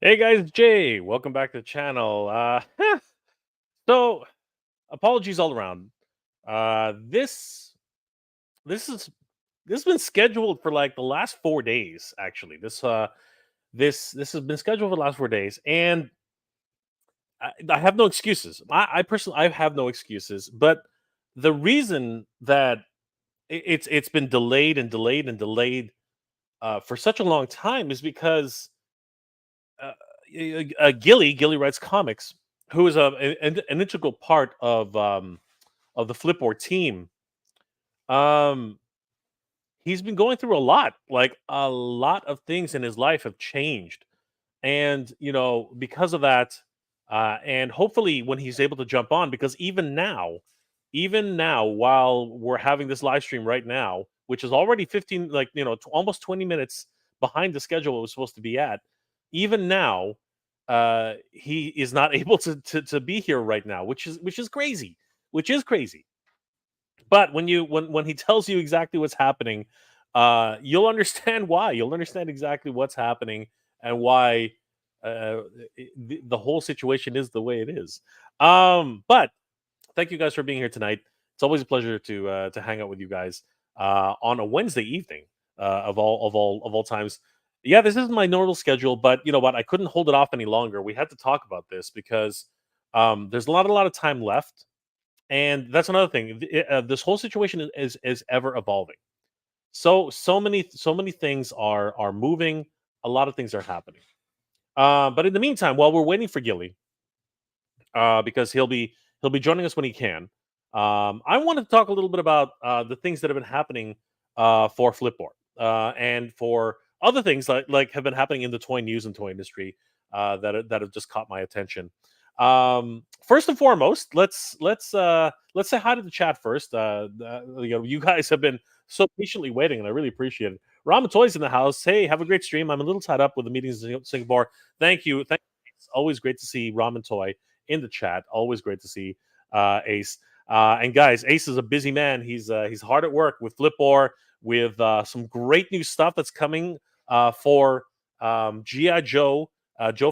Hey guys, Jay. Welcome back to the channel. So apologies all around. Uh, this this is this has been scheduled for like the last 4 days. Actually, this has been scheduled for the last 4 days, and I have no excuses. I personally I have no excuses. But the reason that it's been delayed and delayed and delayed for such a long time is because uh, Gilly Writes Comics, who is an integral part of the Flipboard team. Um, he's been going through a lot. Like a lot of things in his life have changed, and because of that, and hopefully when he's able to jump on, because even now, while we're having this live stream right now, which is already 15, like almost 20 minutes behind the schedule it was supposed to be at, even now, he is not able to be here right now, which is crazy, which is crazy. But when he tells you exactly what's happening, you'll understand why. You'll understand exactly what's happening and why uh, the whole situation is the way it is. But thank you guys for being here tonight. It's always a pleasure to hang out with you guys on a Wednesday evening of all times. Yeah, this is my normal schedule, but you know what? I couldn't hold it off any longer. We had to talk about this because there's a lot of time left, and that's another thing. This whole situation is ever evolving. So many things are moving. A lot of things are happening. But in the meantime, while we're waiting for Gilly, because he'll be joining us when he can. I wanted to talk a little bit about the things that have been happening for Flipboard and for other things like have been happening in the toy news and toy industry that have just caught my attention. First and foremost, let's say hi to the chat first. You guys have been so patiently waiting, and I really appreciate it. Ramen Toys in the house. Hey, have a great stream. I'm a little tied up with the meetings in Singapore. Thank you. It's always great to see Ramen Toy in the chat. Always great to see Ace. And guys, Ace is a busy man. He's hard at work with Flipboard, with some great new stuff that's coming for GI Joe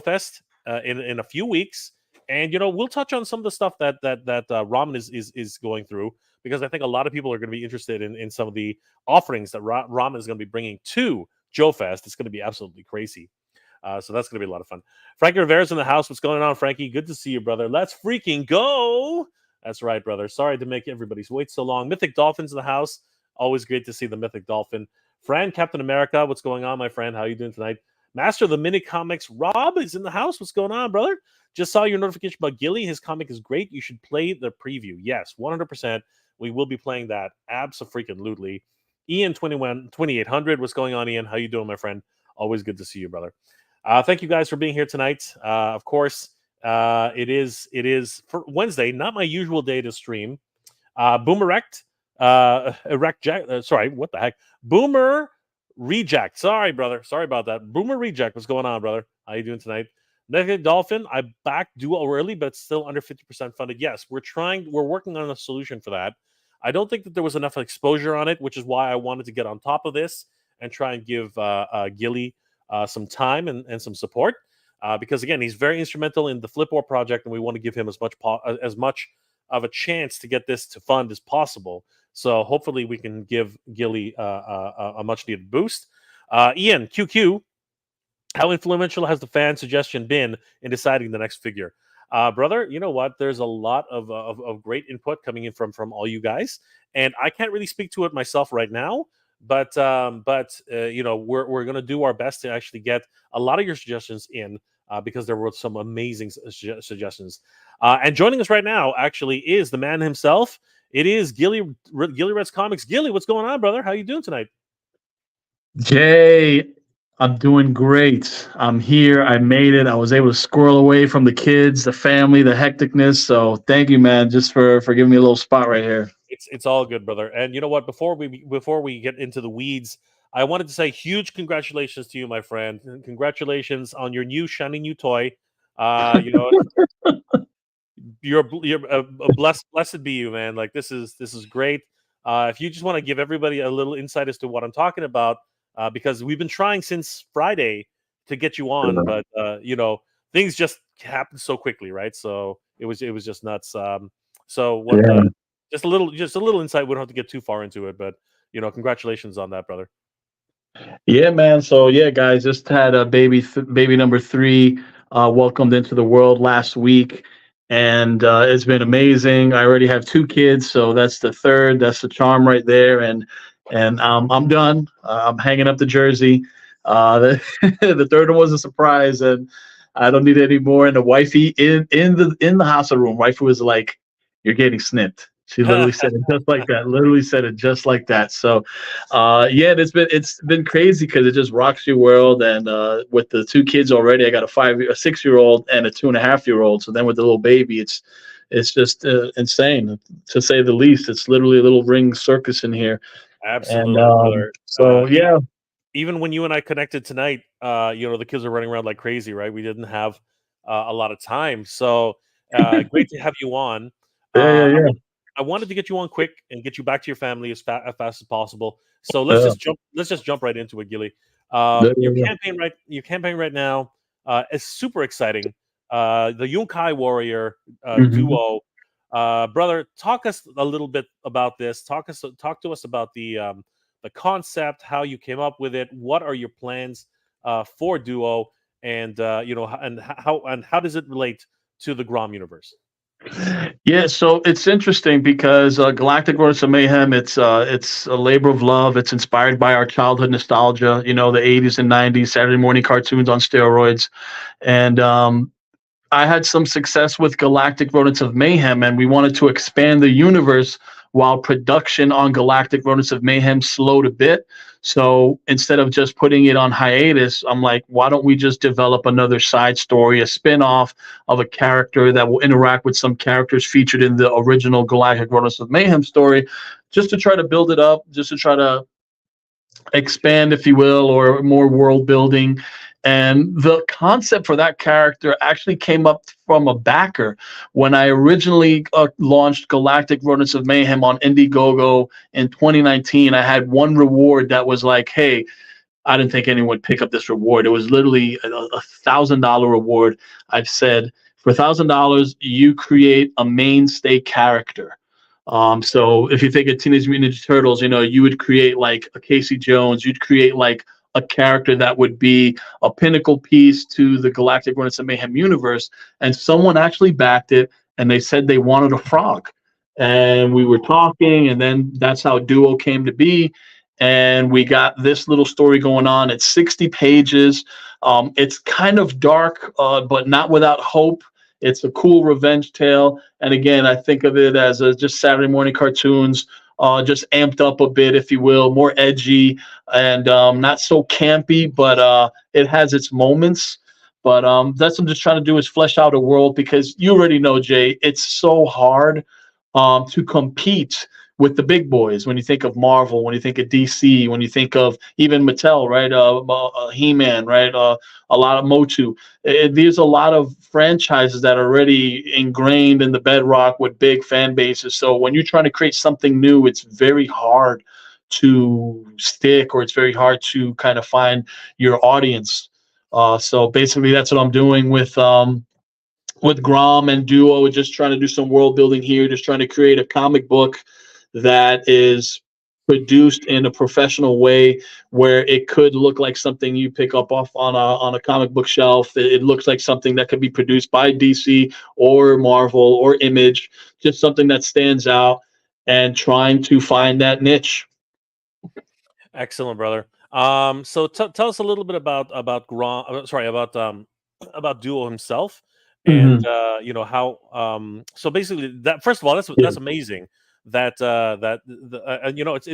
Fest in a few weeks. And we'll touch on some of the stuff that Ramen is going through, because I think a lot of people are going to be interested in some of the offerings that Ramen is going to be bringing to Joe Fest. It's going to be absolutely crazy. So that's going to be a lot of fun. Frankie Rivera's in the house. What's going on, Frankie? Good to see you, brother. Let's freaking go. That's right, brother. Sorry to make everybody's wait so long. Mythic Dolphin's in the house. Always great to see the Mythic Dolphin. Fran, Captain America, what's going on, my friend? How you doing tonight? Master of the Mini Comics, Rob, is in the house. What's going on, brother? Just saw your notification about Gilly. His comic is great. You should play the preview. Yes, 100%. We will be playing that. Abso-freaking-lutely. Ian 2800. What's going on, Ian? How you doing, my friend? Always good to see you, brother. Thank you guys for being here tonight. Of course, it is for Wednesday, not my usual day to stream. Boomer Erect Jack. Sorry, what the heck? Boomer Reject. Sorry, brother. Sorry about that. Boomer Reject. What's going on, brother? How you doing tonight? Negative Dolphin. I backed Duo early, but it's still under 50% funded. Yes, we're working on a solution for that. I don't think that there was enough exposure on it, which is why I wanted to get on top of this and try and give Gilly some time and some support, because again, he's very instrumental in the Flipboard project, and we want to give him as much of a chance to get this to fund as possible. So hopefully we can give Gilly a much needed boost. Ian QQ, how influential has the fan suggestion been in deciding the next figure? Brother, you know what? There's a lot of great input coming in from all you guys, and I can't really speak to it myself right now. But we're gonna do our best to actually get a lot of your suggestions in, because there were some amazing suggestions. And joining us right now actually is the man himself. It is Gilly Writes Comics. Gilly, what's going on, brother? How you doing tonight? Jay, I'm doing great. I'm here. I made it. I was able to squirrel away from the kids, the family, the hecticness. So thank you, man, just for giving me a little spot right here. It's all good, brother. And you know what? Before we get into the weeds, I wanted to say huge congratulations to you, my friend. Congratulations on your new shiny new toy. Uh, you know, you're blessed be you, man. Like this is great. If you just want to give everybody a little insight as to what I'm talking about, because we've been trying since Friday to get you on, but things just happened so quickly, right? So it was just nuts. So what? Yeah. Just a little insight. We don't have to get too far into it, but congratulations on that, brother. Yeah, man. So yeah, guys, just had a baby number three, welcomed into the world last week, and it's been amazing. I already have two kids, so that's the third. That's the charm right there, and I'm done. I'm hanging up the jersey. The, the third one was a surprise, and I don't need any more. And the wifey in the hospital room, wifey was like, "You're getting snipped." She literally said it just like that. Literally said it just like that. So yeah, it's been crazy because it just rocks your world. And with the two kids already, I got a 6-year-old and a 2.5-year-old. So then with the little baby, it's just insane to say the least. It's literally a little ring circus in here. And Absolutely, brother. so yeah, Even when you and I connected tonight, the kids are running around like crazy, right? We didn't have a lot of time, so great to have you on. yeah, yeah, Uh, I, yeah. wa- I wanted to get you on quick and get you back to your family as fast as possible. So let's Yeah, just jump. Let's just jump right into it, Gilly. yeah, Your yeah, campaign right now is super exciting. The Yoonkai Warrior yeah. Mhm. duo, brother. Talk us a little bit about this. Talk to us about the concept, how you came up with it, what are your plans for Duo, and how does it relate to the Grom universe? Yeah, so it's interesting because Galactic Runners of Mayhem, it's a labor of love. It's inspired by our childhood nostalgia, the 80s and 90s Saturday morning cartoons on steroids. And I had some success with Galactic Rodents of Mayhem, and we wanted to expand the universe while production on Galactic Rodents of Mayhem slowed a bit. So instead of just putting it on hiatus, I'm like, why don't we just develop another side story, a spin off of a character that will interact with some characters featured in the original Galactic Rodents of Mayhem story, just to try to build it up, just to try to expand, if you will, or more world building. And the concept for that character actually came up from a backer when I originally launched Galactic Rodents of Mayhem on Indiegogo in 2019. I had one reward that was like, hey, I didn't think anyone would pick up this reward. It was literally a $1,000 reward. I've said for $1,000, you create a mainstay character. So if you think of Teenage Mutant Ninja Turtles, you would create like a Casey Jones. You'd create like a character that would be a pinnacle piece to the Galactic Runners of Mayhem universe. And someone actually backed it, and they said they wanted a frog. And we were talking, and then that's how Duo came to be. And we got this little story going on. It's 60 pages. It's kind of dark, but not without hope. It's a cool revenge tale. And again, I think of it as just Saturday morning cartoons, just amped up a bit, if you will, more edgy and not so campy, but it has its moments. But that's what I'm just trying to do is flesh out a world because you already know, Jay, it's so hard to compete with the big boys. When you think of Marvel, when you think of DC, when you think of even Mattel, right? He-Man, right? A lot of Motu. There's a lot of franchises that are already ingrained in the bedrock with big fan bases. So when you're trying to create something new, it's very hard to stick, or it's very hard to kind of find your audience. So basically, that's what I'm doing with Grom and Duo, just trying to do some world building here, just trying to create a comic book that is produced in a professional way where it could look like something you pick up off on a comic book shelf. It looks like something that could be produced by DC or Marvel or Image, just something that stands out and trying to find that niche. Excellent, brother. So tell us a little bit about Grom. Sorry, about Duo himself, and Mhm. how. So basically, that first of all, Yeah. that's amazing. It's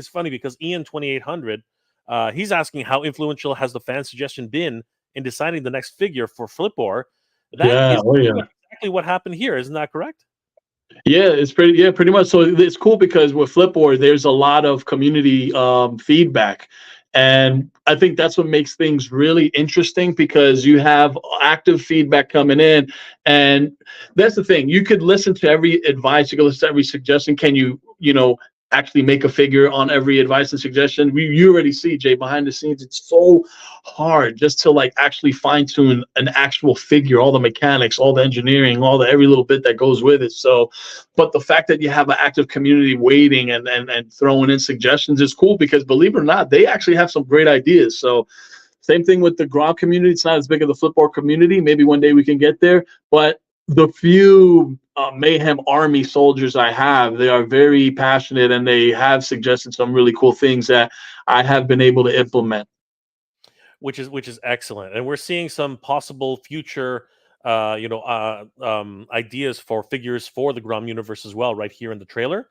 funny because Ian 2800, he's asking how influential has the fan suggestion been in deciding the next figure for Flipor. That Yeah. is Oh pretty yeah. much exactly what happened here, isn't that correct? Yeah, pretty much. So it's cool because with Flipboard, there's a lot of community feedback. And I think that's what makes things really interesting because you have active feedback coming in. And that's the thing. You could listen to every advice, you could listen to every suggestion. Can you actually make a figure on every advice and suggestion. You already see, Jay, behind the scenes, it's so hard just to like actually fine tune an actual figure, all the mechanics, all the engineering, all the every little bit that goes with it. So, but the fact that you have an active community waiting and throwing in suggestions is cool, because believe it or not, they actually have some great ideas. So same thing with the Grom community. It's not as big as the Flipboard community. Maybe one day we can get there. But the few Mayhem Army soldiers I have, they are very passionate, and they have suggested some really cool things that I have been able to implement. Which is excellent, and we're seeing some possible future, ideas for figures for the Grom universe as well, right here in the trailer.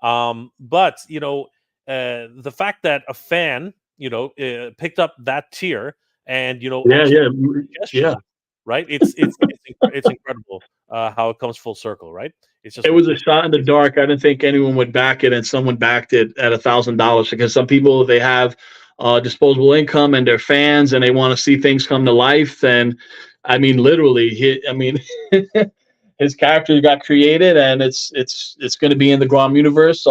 But the fact that a fan, picked up that tier and Yeah, actually yeah, yeah. suggestion, right? It's incredible how it comes full circle, right? It's just It was a it's shot in the amazing. dark. I didn't think anyone would back it, and someone backed it at $1,000, because some people, they have disposable income and they're fans and they want to see things come to life. And I mean, literally, his character got created, and it's going to be in the Grom universe.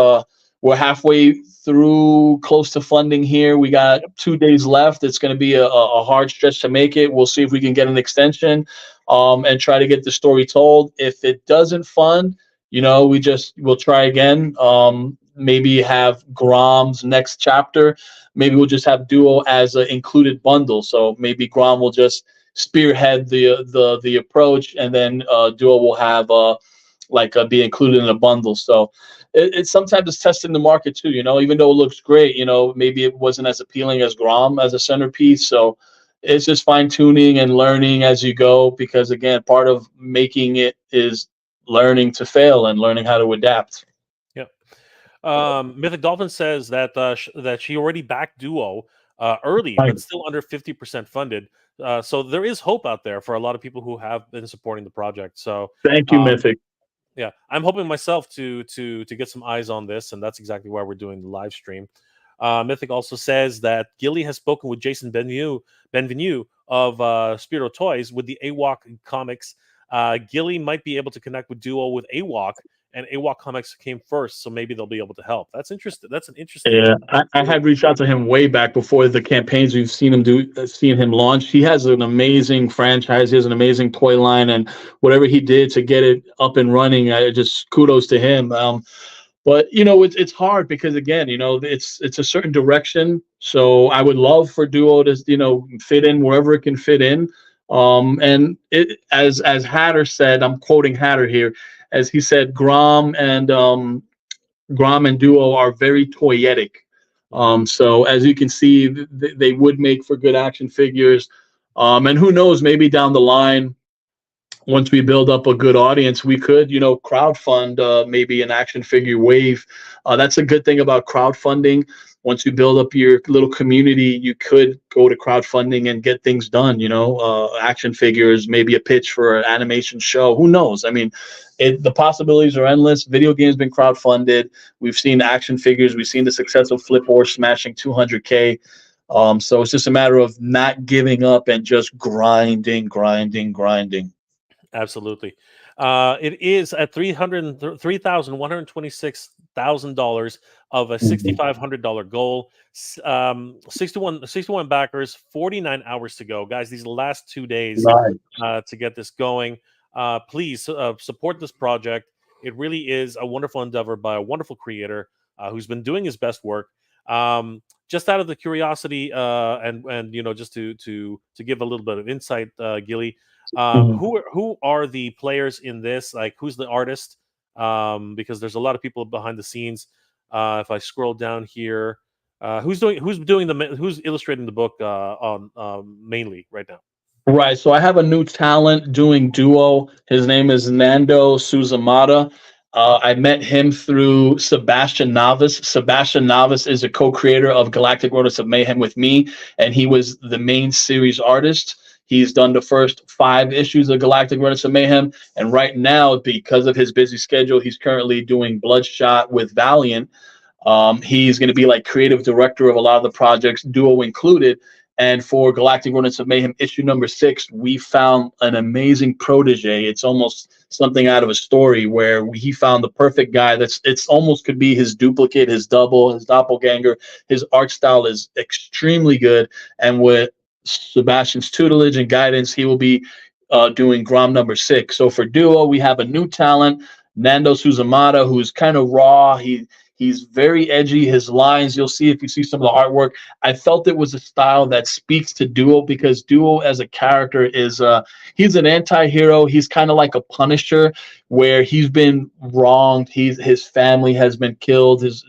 We're halfway through, close to funding here. We got 2 days left. It's going to be a hard stretch to make it. We'll see if we can get an extension, and try to get the story told. If it doesn't fund, we'll try again. Maybe have Grom's next chapter. Maybe we'll just have Duo as an included bundle. So maybe Grom will just spearhead the approach, and then Duo will have be included in a bundle. So it's sometimes it's testing the market too. Even though it looks great, maybe it wasn't as appealing as Grom as a centerpiece. So it's just fine tuning and learning as you go, because again, part of making it is learning to fail and learning how to adapt. Yep. Mythic Dolphin says that that she already backed Duo early, Right. but still under 50% funded. So there is hope out there for a lot of people who have been supporting the project. So Thank you, um, Mythic. yeah, I'm hoping myself to get some eyes on this, and that's exactly why we're doing the live stream. Mythic also says that Gilly has spoken with Jason Benvenue of Spiro Toys with the AWOC comics. Gilly might be able to connect with Duo with AWOC, and AWOC comics came first, so maybe they'll be able to help. That's interesting. That's an interesting. Yeah, I had reached out to him way back before the campaigns we've seen him launch. He has an amazing franchise. He has an amazing toy line, and whatever he did to get it up and running, I just kudos to him. But it's hard, because again, it's a certain direction. So I would love for Duo to fit in wherever it can fit in. And it, as Hatter said, I'm quoting Hatter here, as he said, Grom and Duo are very toyetic. So as you can see, they would make for good action figures. And who knows, maybe down the line, once we build up a good audience, we could, crowdfund maybe an action figure wave. That's a good thing about crowdfunding. Once you build up your little community, you could go to crowdfunding and get things done. Action figures, maybe a pitch for an animation show. Who knows? I mean, the possibilities are endless. Video games been crowdfunded. We've seen action figures. We've seen the success of Flipboard smashing 200K. So it's just a matter of not giving up and just grinding. Absolutely. It is at $3,126,000 of a $6,500 goal. 61 backers, 49 hours to go. Guys, these are the last 2 days to get this going. Please support this project. It really is a wonderful endeavor by a wonderful creator who's been doing his best work. Just out of the curiosity and just to give a little bit of insight, Gilly, who are the players in this? Like, who's the artist? Because there's a lot of people behind the scenes. If I scroll down here, who's illustrating the book on mainly right now? Right. So I have a new talent doing Duo. His name is Nando Suzamata. I met him through Sebastian Navas. Sebastian Navas is a co-creator of Galactic Roaders of Mayhem with me, and he was the main series artist. He's done the first 5 issues of Galactic Roaders of Mayhem, and right now, because of his busy schedule, he's currently doing Bloodshot with Valiant. He's going to be like creative director of a lot of the projects, Duo included. And for Galactic Rodents of Mayhem issue number 6, we found an amazing protege. It's almost something out of a story where he found the perfect guy. It's almost could be his duplicate, his double, his doppelganger. His art style is extremely good, and with Sebastian's tutelage and guidance, he will be doing Grom number 6. So for Duo, we have a new talent, Nando Suzamata, who's kind of raw. He's very edgy. His lines, you'll see if you see some of the artwork. I felt it was a style that speaks to Duo, because Duo as a character is he's an anti-hero. He's kind of like a Punisher, where he's been wronged. His family has been killed. His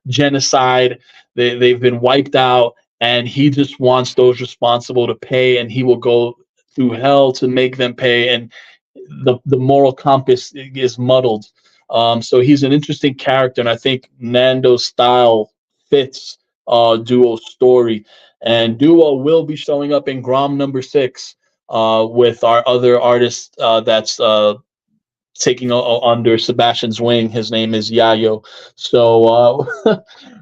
genocide. They've been wiped out, and he just wants those responsible to pay, and he will go through hell to make them pay. And the moral compass is muddled. So he's an interesting character, and I think Nando's style fits Duo's story. And Duo will be showing up in Grom number 6 with our other artist that's taking under Sebastian's wing. His name is Yayo. So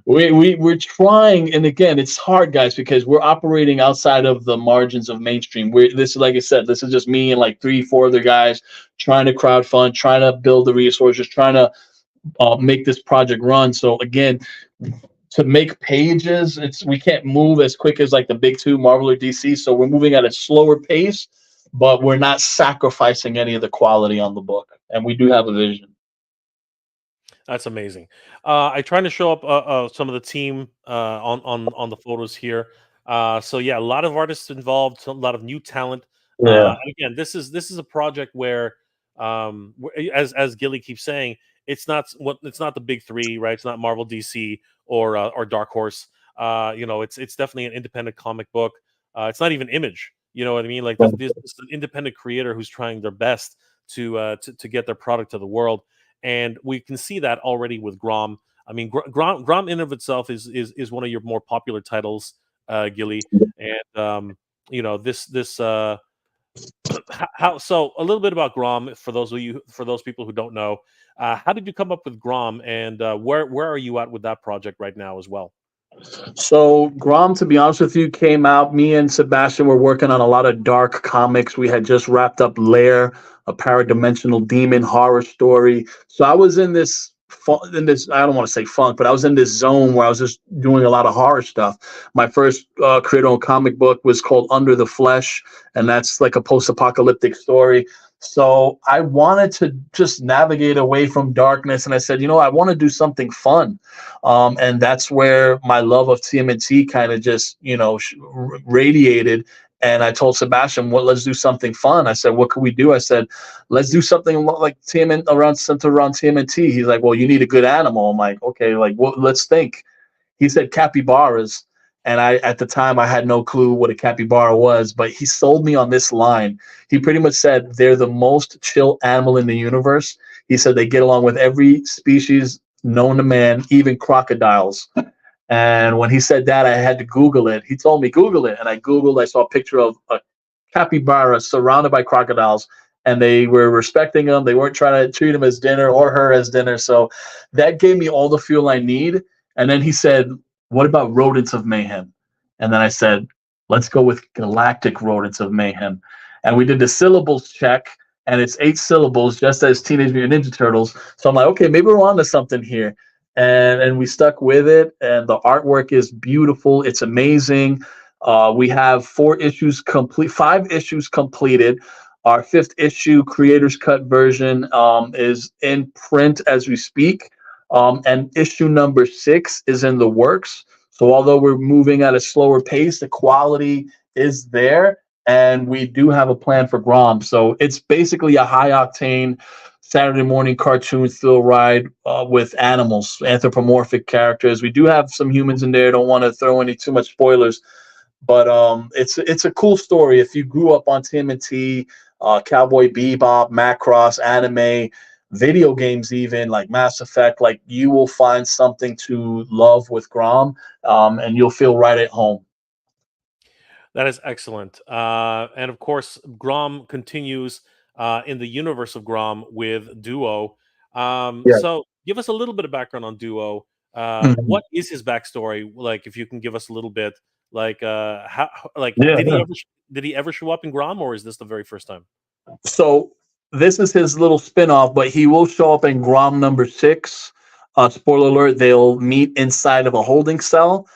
we're trying, and again, it's hard, guys, because we're operating outside of the margins of mainstream. This is, like I said, this is just me and like 3-4 other guys trying to crowdfund, trying to build the resources, trying to make this project run. So again, to make pages, we can't move as quick as like the big two, Marvel or DC. So we're moving at a slower pace, but we're not sacrificing any of the quality on the book. And we do have a vision. That's amazing. I trying to show up some of the team on the photos here. So yeah, a lot of artists involved, a lot of new talent. Yeah. And again, this is a project where, as Gilly keeps saying, it's not the big three, right? It's not Marvel, DC, or Dark Horse. It's definitely an independent comic book. It's not even Image. You know what I mean? Like this is an independent creator who's trying their best to get their product to the world. And we can see that already with Grom. I mean, Grom in of itself is one of your more popular titles, Gilly. And this how so a little bit about Grom for those people who don't know. How did you come up with Grom, and where are you at with that project right now as well? So Grom, to be honest with you, came out. Me and Sebastian were working on a lot of dark comics. We had just wrapped up Lair, a paradimensional demon horror story. So I was in this I don't want to say funk, but I was in this zone where I was just doing a lot of horror stuff. My first creator-owned comic book was called Under the Flesh, and that's like a post-apocalyptic story. So I wanted to just navigate away from darkness, and I said, I want to do something fun. And that's where my love of TMNT kind of just, radiated. And I told Sebastian, let's do something fun. I said, what could we do? I said, let's do something like centered around TMNT. He's like, well, you need a good animal. I'm like, okay, like, let's think. He said capybaras. And at the time, I had no clue what a capybara was, but he sold me on this line. He pretty much said they're the most chill animal in the universe. He said they get along with every species known to man, even crocodiles. And when he said that, I had to Google it. He told me, Google it. And I Googled, I saw a picture of a capybara surrounded by crocodiles, and they were respecting him. They weren't trying to treat him as dinner or her as dinner. So that gave me all the fuel I need. And then he said, what about rodents of mayhem? And then I said, let's go with galactic rodents of mayhem. And we did the syllables check, and it's 8 syllables, just as Teenage Mutant Ninja Turtles. So I'm like, okay, maybe we're on to something here. And we stuck with it, and the artwork is beautiful. It's amazing. We have 5 issues completed. Our 5th issue creator's cut version is in print as we speak. And issue number 6 is in the works. So although we're moving at a slower pace, the quality is there, and we do have a plan for Grom. So it's basically a high octane Saturday morning cartoon thrill ride with animals, anthropomorphic characters. We do have some humans in there. Don't want to throw any too much spoilers, but it's a cool story. If you grew up on TMNT, Cowboy Bebop, Macross, anime, video games, even like Mass Effect, like you will find something to love with Grom, and you'll feel right at home. That is excellent. And of course, Grom continues in the universe of Grom with Duo. Yeah. So give us a little bit of background on Duo. Mhm. What is his backstory? Like, if you can give us a little bit, Like, how, like, Yeah, yeah. did he ever show up in Grom, or is this the very first time? So this is his little spin-off, but he will show up in Grom number 6. Spoiler alert, they'll meet inside of a holding cell.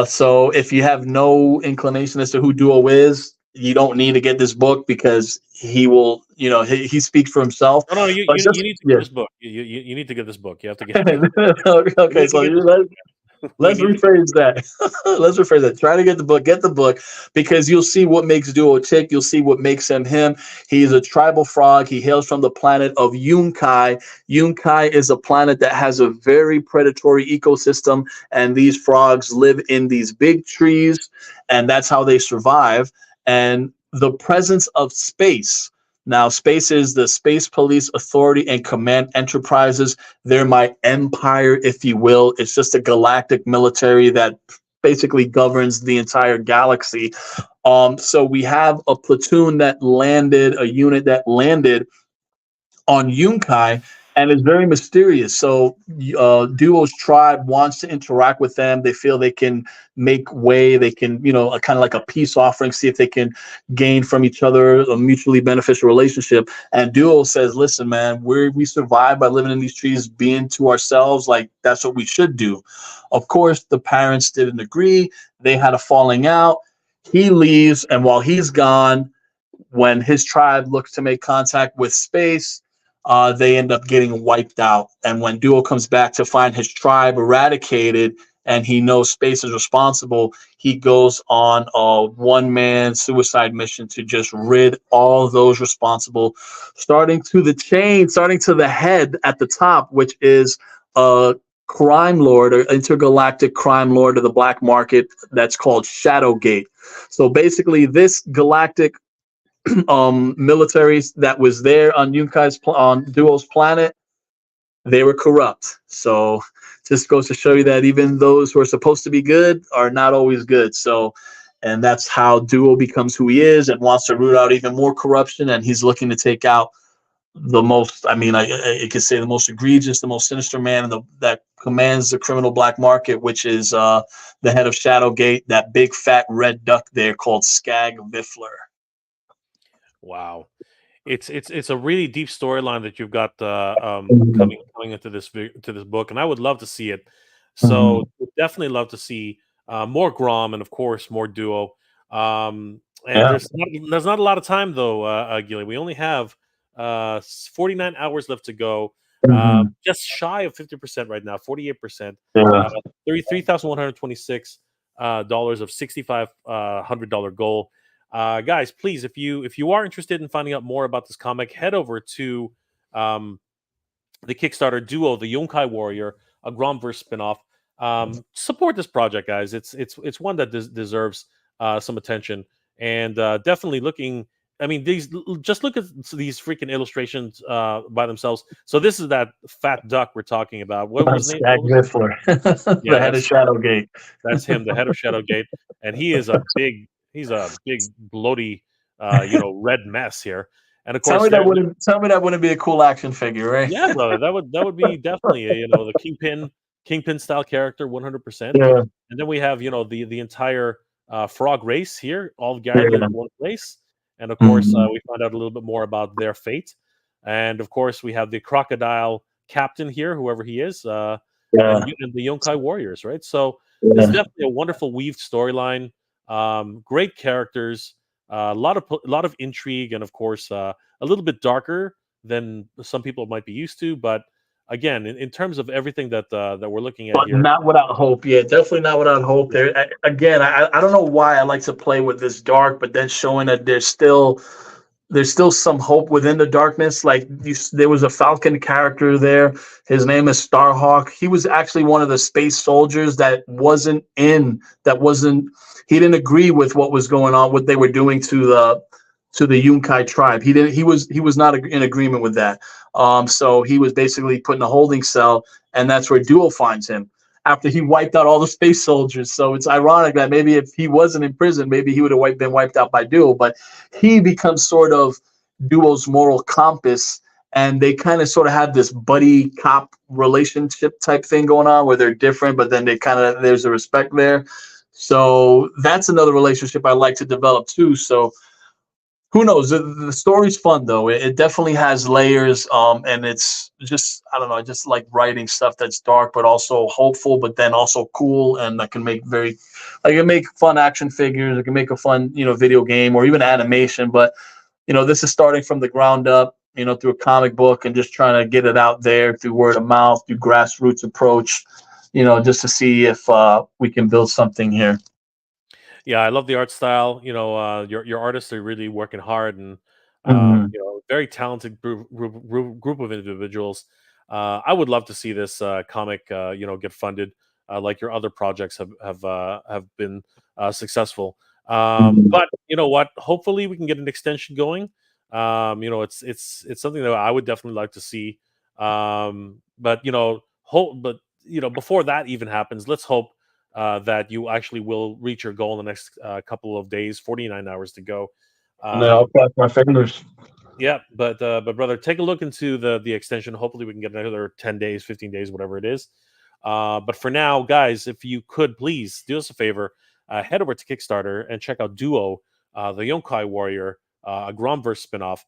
So if you have no inclination as to who Duo is, you don't need to get this book because he will, he speaks for himself. No, no, But you just need to get yeah. this book. You need to get this book. You have to get. You Okay, need to so get this let's book, man. We let's need to get rephrase that. Let's rephrase that. Try to get the book, because you'll see what makes Duo tick. You'll see what makes him him. He's a tribal frog. He hails from the planet of Yoonkai. Yoonkai is a planet that has a very predatory ecosystem, and these frogs live in these big trees, and that's how they survive. And the presence of space. Now, space is the Space Police Authority and Command Enterprises. They're my empire, if you will. It's just a galactic military that basically governs the entire galaxy. So we have a platoon that landed, a unit that landed on Yoonkai, and it's very mysterious. So Duo's tribe wants to interact with them. They feel they can make way. They can, kind of like a peace offering, see if they can gain from each other a mutually beneficial relationship. And Duo says, "Listen, man, we survive by living in these trees, being to ourselves. Like that's what we should do." Of course, the parents didn't agree. They had a falling out. He leaves, and while he's gone, when his tribe looks to make contact with space, they end up getting wiped out. And when Duo comes back to find his tribe eradicated and he knows space is responsible, he goes on a one-man suicide mission to just rid all those responsible, starting to the head at the top, which is a crime lord, or intergalactic crime lord of the black market that's called Shadowgate. So basically, this galactic militaries that was there on on Duo's planet, they were corrupt. So just goes to show you that even those who are supposed to be good are not always good. So, and that's how Duo becomes who he is and wants to root out even more corruption. And he's looking to take out the most, I could say the most egregious, the most sinister man that commands the criminal black market, which is the head of Shadowgate, that big fat red duck there called Skag Viffler. Wow, it's a really deep storyline that you've got Mhm. coming into to this book, and I would love to see it. Mhm. So would definitely love to see more Grom, and of course more Duo. And Yeah. there's not a lot of time though, Gilly. We only have 49 hours left to go. Mhm. Just shy of 50% right now, 48%. Yeah. Uh, $33,126 dollars of $6,500 goal. Guys, please, if you are interested in finding out more about this comic, head over to um, the Kickstarter Duo, the Yoonkai Warrior, a Gromverse spinoff. Support this project, guys. It's one that deserves some attention, and definitely looking. I mean, just look at these freaking illustrations by themselves. So this is that fat duck we're talking about. What was the name? Skag Viffler, Yeah, the head of Shadowgate. that's him, the head of Shadowgate, and he's a big bloaty, red mess here. And of course, Tell me that wouldn't be a cool action figure, right? yeah, brother, that would be definitely the kingpin style character, 100%. Yeah. And then we have the entire frog race here, all gathered Yeah. in one place. And of course, Mhm. we find out a little bit more about their fate. And of course, we have the crocodile captain here, whoever he is, Yeah. and the Yonkai warriors, right? So it's Yeah. definitely a wonderful weaved storyline. Great characters, a lot of intrigue, and of course, a little bit darker than some people might be used to. But again, in terms of everything that we're looking at But here, not without hope. Yeah, definitely not without hope. Again, I don't know why I like to play with this dark, but then showing that there's still some hope within the darkness. Like there was a Falcon character there. His name is Starhawk. He was actually one of the space soldiers that wasn't. He didn't agree with what was going on, what they were doing to the Yoonkai tribe. He didn't. He was not in agreement with that. So he was basically put in a holding cell, and that's where Duo finds him after he wiped out all the space soldiers. So it's ironic that maybe if he wasn't in prison, maybe he would have been wiped out by Duo. But he becomes sort of Duo's moral compass, and they kind of sort of have this buddy cop relationship type thing going on where they're different, but then they kind of there's a respect there. So that's another relationship I like to develop too. So who knows? The story's fun though. It definitely has layers, and it's just, I don't know. I just like writing stuff that's dark, but also hopeful, but then also cool, and I can make I can make fun action figures. I can make a fun, video game or even animation. But this is starting from the ground up, through a comic book and just trying to get it out there through word of mouth, through grassroots approach, just to see if we can build something here. Yeah, I love the art style. Your artists are really working hard, and Mhm. very talented group of individuals. I would love to see this comic, get funded, like your other projects have been successful. Mhm. But you know what? Hopefully, we can get an extension going. It's something that I would definitely like to see. But before that even happens, let's hope that you actually will reach your goal in the next couple of days. 49 hours to go. No, I'll Um, cross my fingers. yeah, but brother, take a look into the extension. Hopefully, we can get another 10 days, 15 days, whatever it is. But for now, guys, if you could please do us a favor, head over to Kickstarter and check out Duo, the Yoonkai Warrior, a Gromverse spinoff.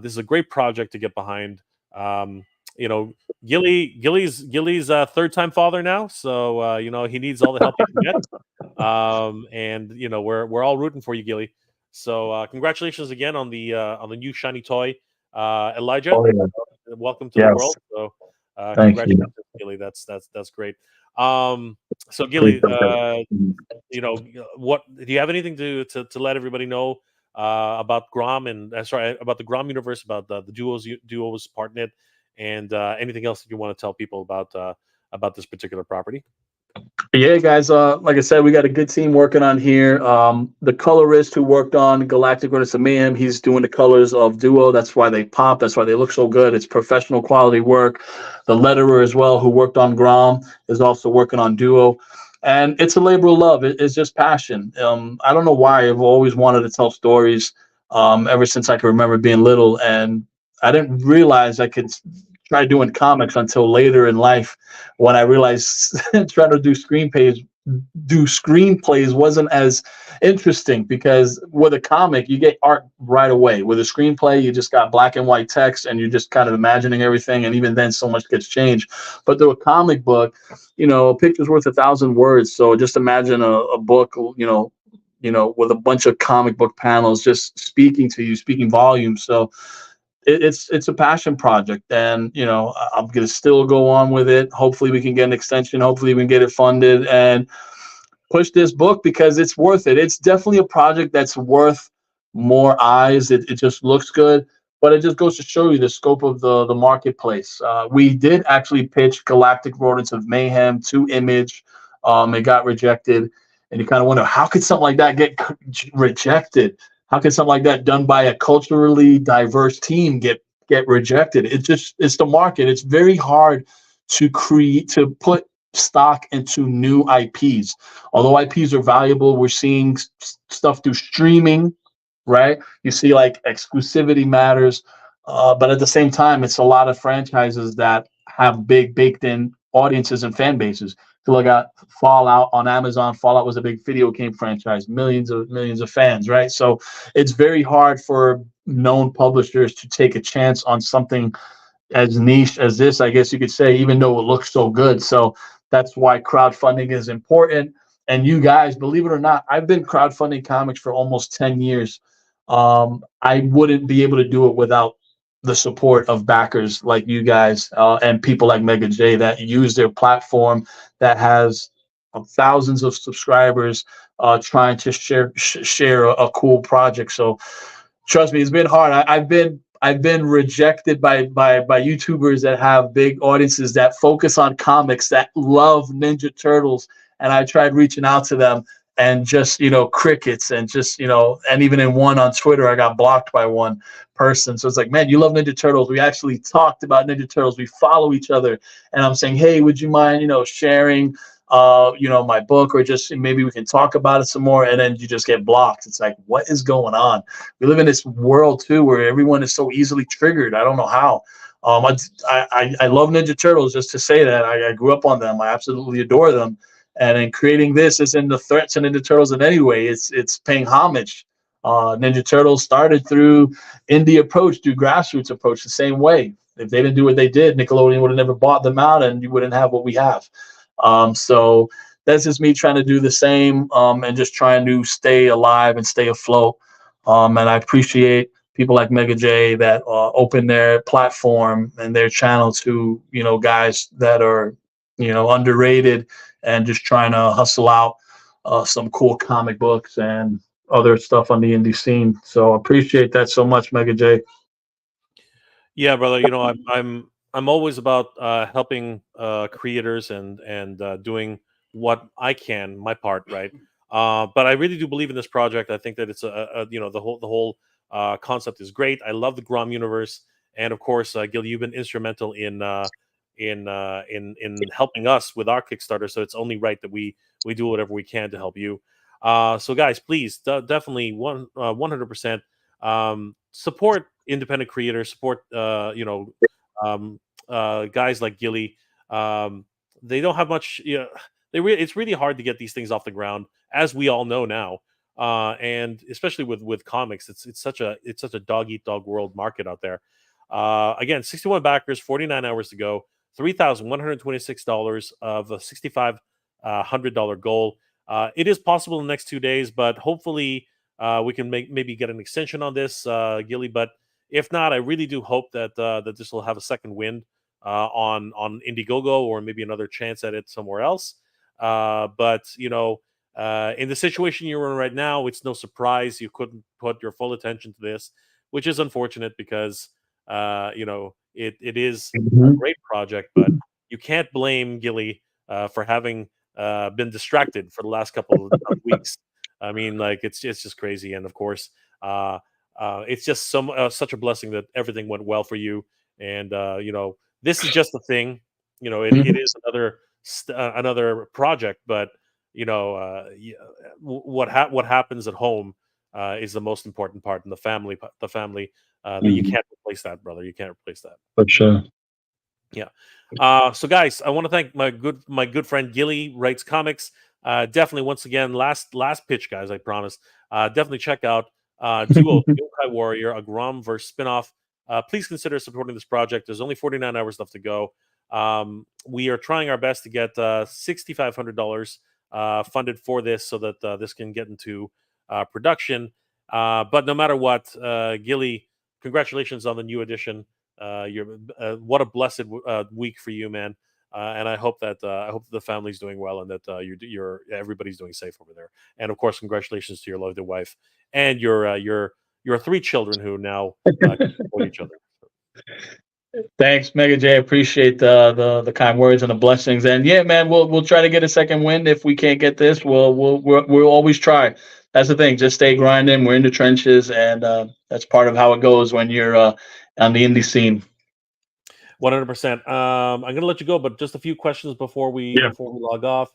This is a great project to get behind. Um, you know, Gilly's third time father now, so he needs all the help he can get. And we're all rooting for you, Gilly. So congratulations again on the new shiny toy, Elijah. Oh yeah. Welcome to the Yes. world. So Thank you. congratulations, Gilly. That's great. So Gilly, Appreciate that. Mhm. what do you have anything to let everybody know about Grom and sorry about the Grom universe, about the duos partnet, and anything else that you want to tell people about this particular property? Yeah, guys. Like I said, we got a good team working on here. The colorist who worked on Galactic Goddess of Mayhem, he's doing the colors of Duo. That's why they pop. That's why they look so good. It's professional quality work. The letterer as well, who worked on Grom, is also working on Duo. And it's a labor of love. It's just passion. I don't know why I've always wanted to tell stories, ever since I can remember being little, and I didn't realize I could try doing comics until later in life when I realized trying to do screenplays wasn't as interesting, because with a comic you get art right away. With a screenplay you just got black and white text and you're just kind of imagining everything, and even then so much gets changed. But through a comic book, a picture's worth 1,000 words. So just imagine a book, with a bunch of comic book panels just speaking to you, speaking volumes. So it's a passion project, and I'm gonna still go on with it. Hopefully we can get an extension. Hopefully we can get it funded and push this book, because it's worth it. It's definitely a project that's worth more eyes. It just looks good, but it just goes to show you the scope of the marketplace. We did actually pitch Galactic Rodents of Mayhem to Image. It got rejected, and you kind of wonder, how could something like that get rejected? How could something like that done by a culturally diverse team get rejected? It's the market. It's very hard to put stock into new IPs. Although IPs are valuable, we're seeing stuff through streaming, right? You see, like, exclusivity matters, but at the same time, it's a lot of franchises that have big baked in audiences and fan bases. So I got Fallout on Amazon. Fallout was a big video game franchise, millions of fans, right? So it's very hard for known publishers to take a chance on something as niche as this, I guess you could say, even though it looks so good. So that's why crowdfunding is important. And you guys, believe it or not, I've been crowdfunding comics for almost 10 years. I wouldn't be able to do it without the support of backers like you guys, and people like Mega J that use their platform, that has thousands of subscribers, trying to share a cool project. So trust me, it's been hard. I've been rejected by YouTubers that have big audiences that focus on comics, that love Ninja Turtles, and I tried reaching out to them, and just crickets, and just and even in one on Twitter I got blocked by one person. So it's like, man, you love Ninja Turtles. We actually talked about Ninja Turtles. We follow each other, and I'm saying, hey, would you mind sharing my book, or just maybe we can talk about it some more, and then you just get blocked. It's like, what is going on? We live in this world too where everyone is so easily triggered. I don't know how. I love Ninja Turtles, just to say that I grew up on them. I absolutely adore them, And in creating this isn't the threat to Ninja Turtles in any way. It's paying homage. Ninja Turtles started through indie approach, through grassroots approach, the same way. If they didn't do what they did, Nickelodeon would have never bought them out, and you wouldn't have what we have. So that's just me trying to do the same, and just trying to stay alive and stay afloat. And I appreciate people like Mega J that open their platform and their channel to, guys that are, underrated and just trying to hustle out some cool comic books and other stuff on the indie scene. So I appreciate that so much, Mega J. Yeah, brother. I'm always about helping creators and doing what I can, my part, right? But I really do believe in this project. I think that it's the whole concept is great. I love the Grom universe, and of course, Gil, you've been instrumental in helping us with our Kickstarter. So it's only right that we do whatever we can to help you. So guys, please definitely 100% support independent creators, support guys like Gilly. They don't have much. It's really hard to get these things off the ground, as we all know now. And especially with comics, it's such a dog eat dog world market out there. Again, 61 backers, 49 hours to go, $3,126 of a $6,500 goal. It is possible in the next 2 days, but hopefully we can maybe get an extension on this, Gilly. But if not, I really do hope that that this will have a second wind on Indiegogo, or maybe another chance at it somewhere else. But in the situation you're in right now, it's no surprise you couldn't put your full attention to this, which is unfortunate because it is a great project, but you can't blame Gilly for having been distracted for the last couple of weeks. I mean, like it's just crazy, and of course, it's just such a blessing that everything went well for you. And this is just a thing. It is another project, but what happens at home is the most important part, and the family. That you can't replace that, brother. You can't replace that. For sure. Yeah. So guys, I want to thank my good friend Gilly Writes Comics. Definitely, once again, last pitch, guys. I promise. Definitely check out Duo Yoonkai Warrior, a Grom verse spinoff. Please consider supporting this project. There's only 49 hours left to go. We are trying our best to get $6,500 funded for this, so that this can get into production. But no matter what, Gilly, congratulations on the new edition. What a blessed week for you, man. And I hope that the family's doing well, and that everybody's doing safe over there. And of course, congratulations to your loved wife and your 3 children who now support each other. Thanks, Mega J. Appreciate the kind words and the blessings. And yeah, man, we'll try to get a second wind. If we can't get this, we'll always try. That's the thing. Just stay grinding. We're in the trenches, and that's part of how it goes when you're on the indie scene. 100%. I'm gonna let you go, but just a few questions before we log off.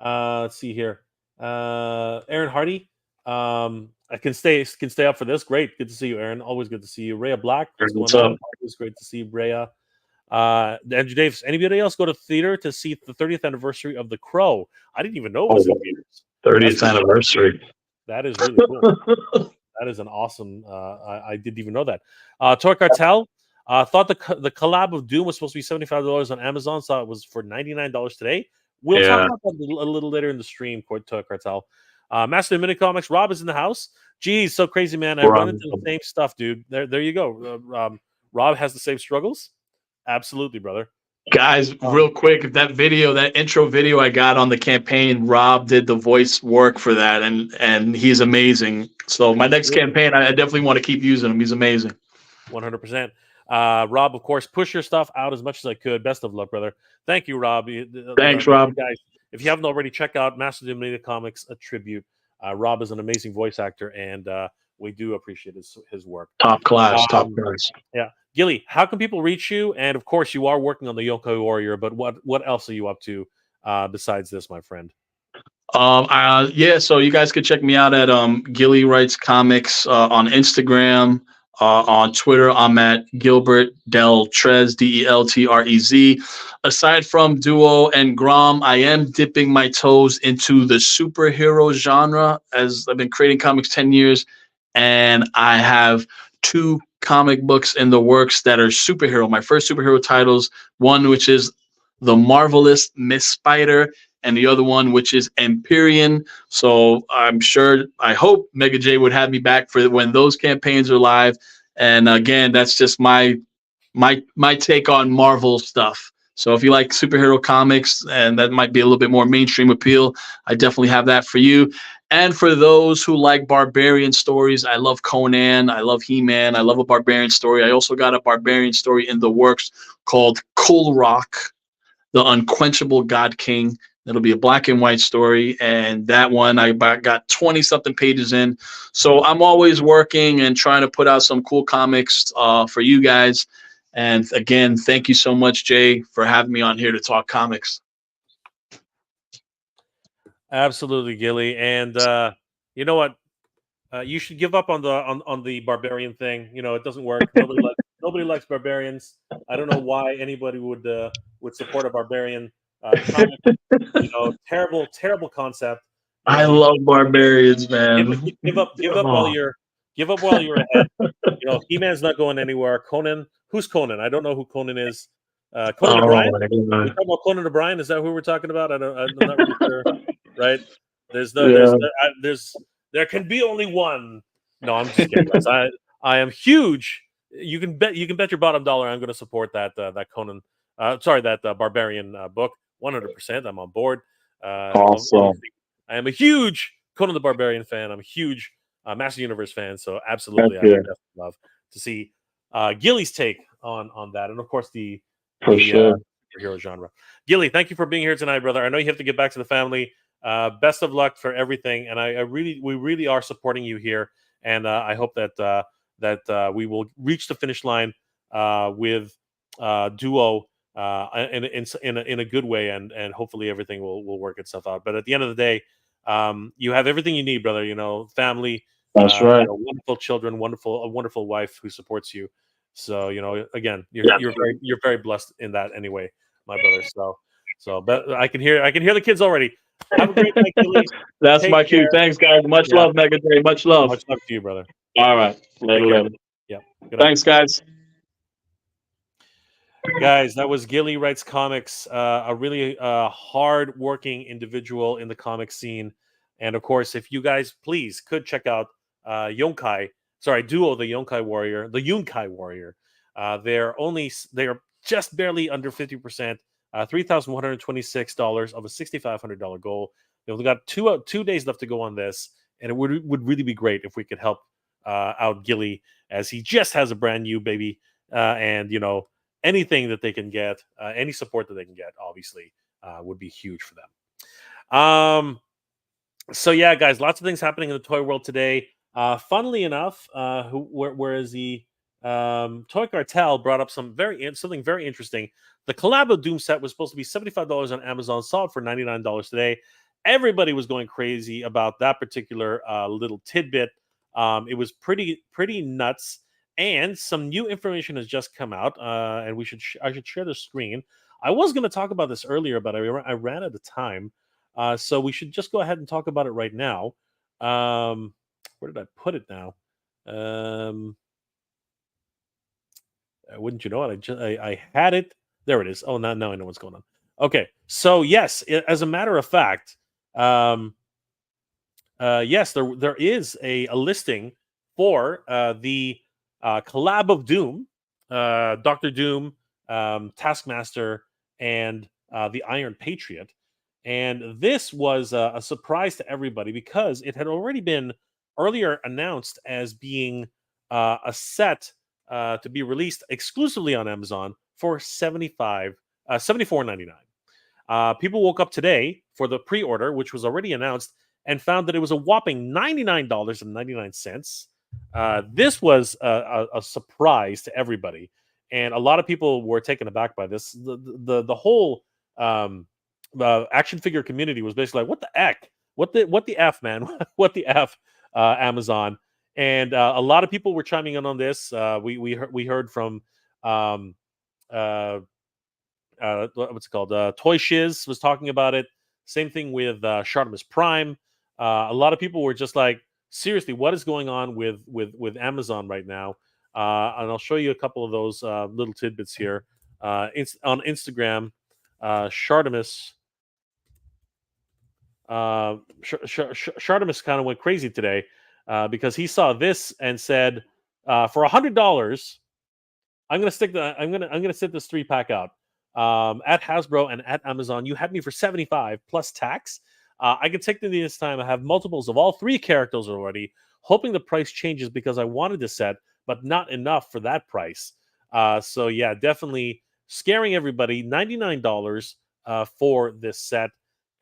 Let's see here. Aaron Hardy. I can stay up for this. Great, good to see you, Aaron. Always good to see you. Rhea Black, what's going on? Always great to see you, Rhea. Andrew Davis. Anybody else go to theater to see the 30th anniversary of The Crow? I didn't even know it was in theaters. 30th anniversary. That is really cool. That is an awesome. I didn't even know that. Toy Cartel. Thought the collab of Doom was supposed to be $75 on Amazon. Saw it was for $99 today. We'll talk about that a little later in the stream. Toy Cartel. Master of Mini Comics. Rob is in the house. Geez, so crazy, man. I run into the same stuff, dude. There you go. Rob has the same struggles. Absolutely, brother. Guys, real quick, that intro video I got on the campaign, Rob did the voice work for that, and he's amazing. So my next campaign, I definitely want to keep using him. He's amazing. 100%. Rob, of course, push your stuff out as much as I could. Best of luck, brother. Thank you, Rob. Thanks, Rob. Guys, if you haven't already, check out Master of Mini Comics, a tribute. Rob is an amazing voice actor, and we do appreciate his work. Top class. Yeah. Gilly, how can people reach you? And of course, you are working on the Yoonkai Warrior, but what else are you up to besides this, my friend? So you guys could check me out at Gilly Writes Comics on Instagram. On Twitter, I'm at Gilbert Del Trez, Deltrez. Aside from Duo and Grom, I am dipping my toes into the superhero genre, as I've been creating comics 10 years, and I have two comic books in the works that are superhero. My first superhero titles, one which is The Marvelous Miss Spider, and the other one which is Empyrean. So I hope Mega J would have me back for when those campaigns are live. And again, that's just my take on Marvel stuff. So if you like superhero comics and that might be a little bit more mainstream appeal, I definitely have that for you. And for those who like barbarian stories, I love Conan, I love He-Man, I love a barbarian story. I also got a barbarian story in the works called Kulrock, the Unquenchable God King. It'll be a black and white story, and that one I got 20 something pages in. So I'm always working and trying to put out some cool comics for you guys. And again, thank you so much, Jay, for having me on here to talk comics. Absolutely, Gilly. And you know what? You should give up on the barbarian thing. You know, it doesn't work. Nobody likes barbarians. I don't know why anybody would support a barbarian comic. You know, terrible concept. You I know, love barbarians, man. give up give up while you're ahead. You know, He-Man's not going anywhere. Conan, who's Conan? I don't know who Conan is. Conan O'Brien. My We God. talking about Conan O'Brien? Is that who we're talking about? I'm not really sure. Right? Yeah. There can be only one. No, I'm just kidding, guys. I am huge. You can bet your bottom dollar I'm going to support that Conan. That Barbarian book. 100%. I'm on board. Awesome. I am a huge Conan the Barbarian fan. I'm a huge Master Universe fan. So absolutely, That's I would good. definitely love to see Gilly's take on that, and of course For the sure. superhero genre. Gilly, thank you for being here tonight, brother. I know you have to get back to the family. Best of luck for everything, and we really are supporting you here, and I hope that we will reach the finish line with Duo in a good way, and hopefully everything will work itself out. But at the end of the day, you have everything you need, brother. You know, family, That's right. wonderful children, a wonderful wife who supports you. So you know, again, Yeah. you're very blessed in that anyway, my brother. But I can hear the kids already. Have a great night, Gilly. That's Take my cue. care. Thanks, guys. Much Yeah, love, Mega J. Much love. much love to you, brother. All right. Later, Take care. later. Yeah, good night. Thanks, guys. Guys, that was Gilly Writes Comics, a really hard-working individual in the comic scene. And of course, if you guys please could check out Duo, the Yoonkai Warrior. They're just barely under 50%, $3,126 of a $6,500 goal. They've only got two days left to go on this, and it would really be great if we could help out Gilly, as he just has a brand new baby, and you know, anything that they can get, any support that they can get, obviously, would be huge for them. So yeah, guys, lots of things happening in the toy world today. Funnily enough, whereas the Toy Cartel brought up something very interesting. The Collabo Doom set was supposed to be $75 on Amazon, sold for $99 today. Everybody was going crazy about that particular little tidbit. It was pretty nuts. And some new information has just come out, and I should share the screen. I was going to talk about this earlier, but I ran out of time. So we should just go ahead and talk about it right now. Where did I put it now? Wouldn't you know it? I had it. There it is. Oh, now I know what's going on. Okay, so yes, as a matter of fact, yes, there is a listing for the collab of Doom, Doctor Doom, Taskmaster, and the Iron Patriot. And this was a surprise to everybody because it had already been earlier announced as being a set to be released exclusively on Amazon for $74.99. People woke up today for the pre-order, which was already announced, and found that it was a whopping $99.99. This was a surprise to everybody, and a lot of people were taken aback by this. The whole action figure community was basically like, "What the heck? What the f, man? What the f, Amazon?" And a lot of people were chiming in on this. We heard from um, what's it called? Toy Shiz was talking about it. Same thing with Shartimus Prime. A lot of people were just like, seriously, what is going on with Amazon right now? And I'll show you a couple of those little tidbits here. On Instagram, Shartimus. Shartimus kind of went crazy today because he saw this and said, for $100, I'm gonna sit this 3-pack out. At Hasbro and at Amazon, you had me for 75 plus tax. I can take this time. I have multiples of all 3 characters already, hoping the price changes because I wanted the set, but not enough for that price. So yeah, definitely scaring everybody. $99 for this set,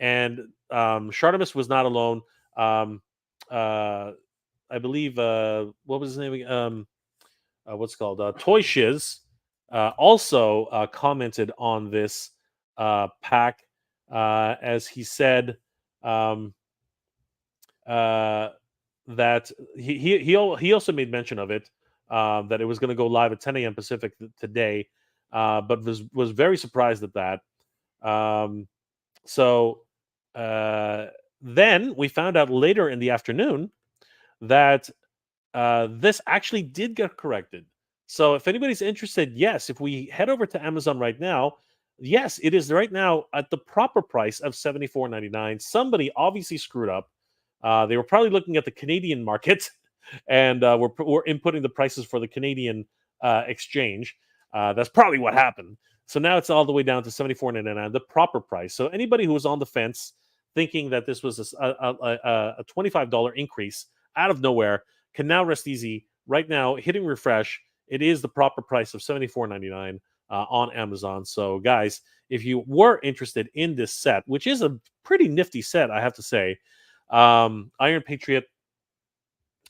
and Shartimus was not alone. Uh, I believe what was his name? What's it called? Toy Shiz also commented on this pack as he said um, uh, that he also made mention of it, that it was going to go live at 10 a.m. Pacific today, but was very surprised at that. So then we found out later in the afternoon that this actually did get corrected. So if anybody's interested, yes, if we head over to Amazon right now, yes, it is right now at the proper price of $74.99. Somebody obviously screwed up. They were probably looking at the Canadian market and we're inputting the prices for the Canadian exchange. That's probably what happened. So now it's all the way down to $74.99, the proper price. So anybody who was on the fence thinking that this was a $25 increase out of nowhere can now rest easy. Right now, hitting refresh, it is the proper price of $74.99 on Amazon. So, guys, if you were interested in this set, which is a pretty nifty set, I have to say, Iron Patriot,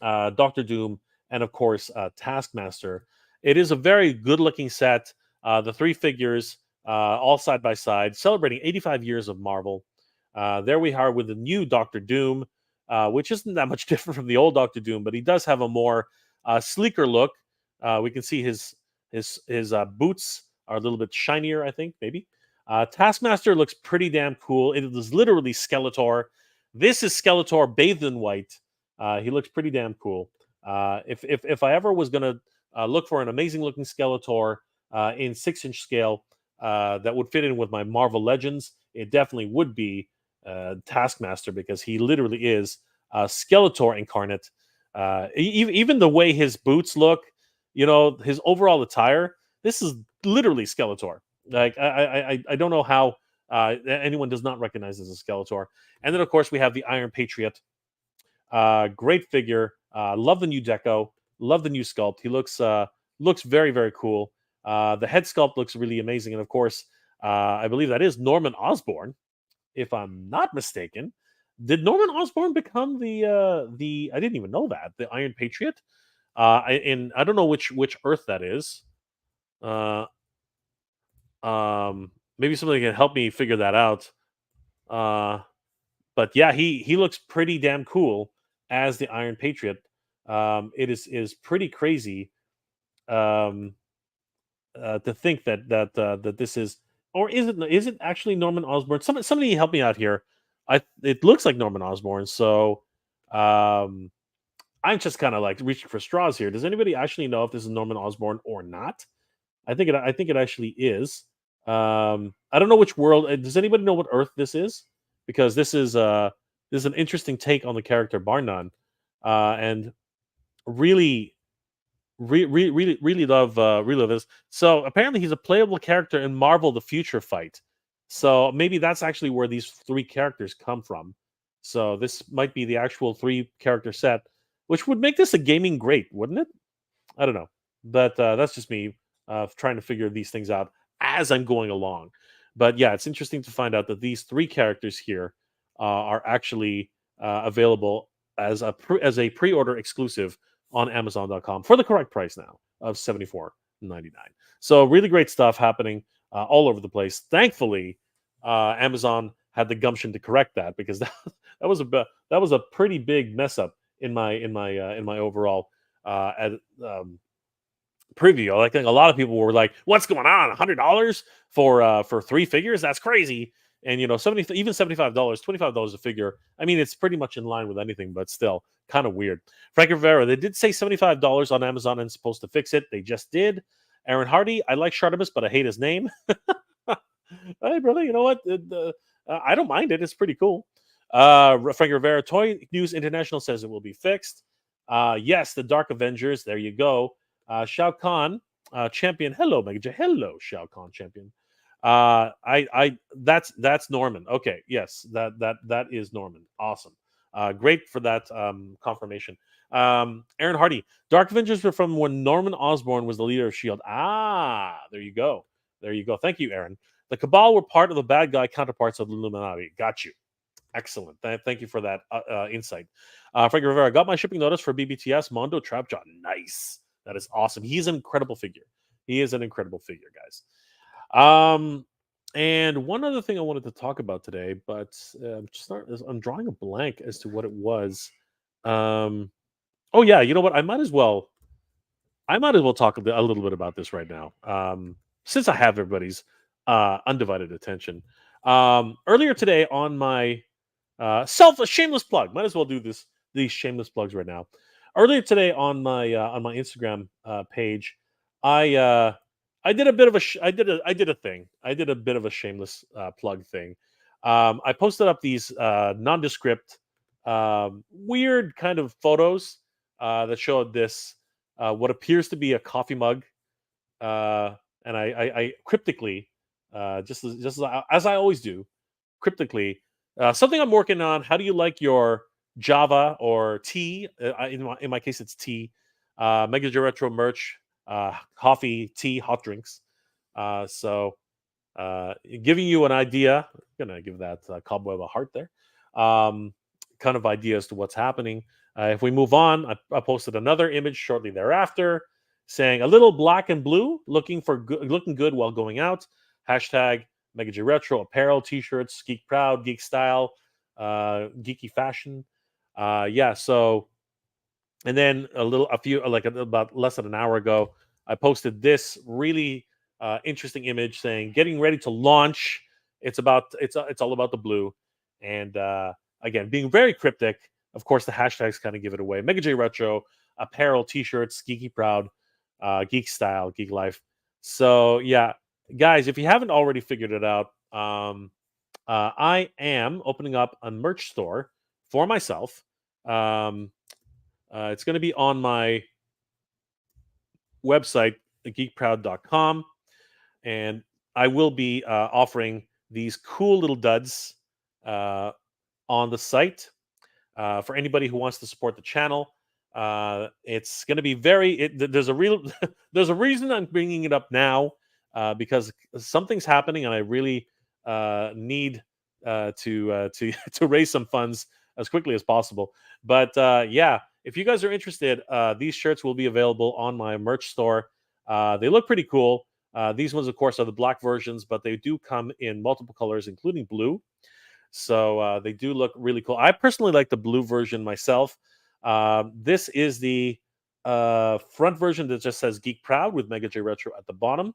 Doctor Doom, and of course, Taskmaster. It is a very good looking set. The 3 figures, all side by side, celebrating 85 years of Marvel. There we are with the new Doctor Doom, which isn't that much different from the old Doctor Doom, but he does have a more sleeker look. We can see his boots are a little bit shinier, I think, maybe. Taskmaster looks pretty damn cool. It is literally Skeletor. This is Skeletor bathed in white. He looks pretty damn cool. If I ever was gonna look for an amazing looking Skeletor in 6-inch scale that would fit in with my Marvel Legends, it definitely would be Taskmaster, because he literally is Skeletor incarnate. Even the way his boots look, his overall attire, this is literally Skeletor. Like I don't know how anyone does not recognize this as Skeletor. And then of course we have the Iron Patriot. Great figure. Love the new deco. Love the new sculpt. He looks very, very cool. The head sculpt looks really amazing, and of course, I believe that is Norman Osborn, if I'm not mistaken. Did Norman Osborn become the? I didn't even know that, the Iron Patriot. I don't know which Earth that is. Uh, Maybe somebody can help me figure that out. But yeah, he looks pretty damn cool as the Iron Patriot. It is pretty crazy to think that this is, or is it actually Norman Osborn? Somebody help me out here. It looks like Norman Osborn, so I'm just kind of like reaching for straws here. Does anybody actually know if this is Norman Osborn or not? I think it actually is. I don't know which world. Does anybody know what Earth this is? Because this is an interesting take on the character, bar none, and really, really love this. So apparently, he's a playable character in Marvel: The Future Fight. So maybe that's actually where these 3 characters come from. So this might be the actual 3-character set, which would make this a gaming great, wouldn't it? I don't know, but that's just me trying to figure these things out as I'm going along. But yeah, it's interesting to find out that these 3 characters here are actually available as a pre-order exclusive on Amazon.com for the correct price now of $74.99. So really great stuff happening all over the place. Thankfully, Amazon had the gumption to correct that, because that was a pretty big mess up in my overall preview. I think a lot of people were like, "What's going on? $100 for 3 figures? That's crazy." And 75 $25, $25 a figure. I mean, it's pretty much in line with anything, but still kind of weird. Frank Rivera, they did say $75 on Amazon and supposed to fix it. They just did. Aaron Hardy, I like Shartimus, but I hate his name. Hey, brother, you know what? I don't mind it. It's pretty cool. Frank Rivera, Toy News International says it will be fixed. Yes, the Dark Avengers. There you go. Shao Kahn, champion. Hello, Mega J. Hello, Shao Kahn, champion. That's Norman. Okay, yes, that is Norman. Awesome. Great for that confirmation. Aaron Hardy, Dark Avengers were from when Norman Osborn was the leader of Shield. There you go. There you go. Thank you, Aaron. The Cabal were part of the bad guy counterparts of the Illuminati. Got you. Excellent. Thank you for that insight. Frank Rivera, got my shipping notice for BBTS Mondo Trapjaw. Nice. That is awesome. He's an incredible figure. He is an incredible figure, guys. And one other thing I wanted to talk about today, but I'm drawing a blank as to what it was. Oh yeah, you know what? I might as well talk a little bit about this right now. Since I have everybody's undivided attention. Earlier today on my shameless plug. Might as well do these shameless plugs right now. Earlier today on my Instagram page, I did a bit of I did a thing. I did a bit of a shameless plug thing. I posted up these nondescript, weird kind of photos that showed this what appears to be a coffee mug, and I cryptically, just as I always do, cryptically, something I'm working on. How do you like your Java or tea? In my case, it's tea. Mega J Retro merch, coffee, tea, hot drinks. So, giving you an idea. I'm gonna give that cobweb a heart there. Kind of idea as to what's happening. If we move on, I posted another image shortly thereafter saying a little black and blue, looking good while going out. Hashtag Mega J Retro apparel, t-shirts, geek proud, geek style, geeky fashion. Yeah. So, and then about less than an hour ago, I posted this really interesting image saying getting ready to launch. It's all about the blue, and again being very cryptic. Of course, the hashtags kind of give it away. Mega J Retro apparel, t-shirts, geeky proud, geek style, geek life. So yeah, guys, if you haven't already figured it out, I am opening up a merch store for myself. It's going to be on my website, geekproud.com, and I will be offering these cool little duds on the site for anybody who wants to support the channel. It's going to be there's a reason I'm bringing it up now because something's happening and I really need to raise some funds as quickly as possible. But yeah, if you guys are interested, these shirts will be available on my merch store. They look pretty cool. These ones, of course, are the black versions, but they do come in multiple colors, including blue. So they do look really cool. I personally like the blue version myself. This is the front version that just says Geek Proud with Mega J Retro at the bottom.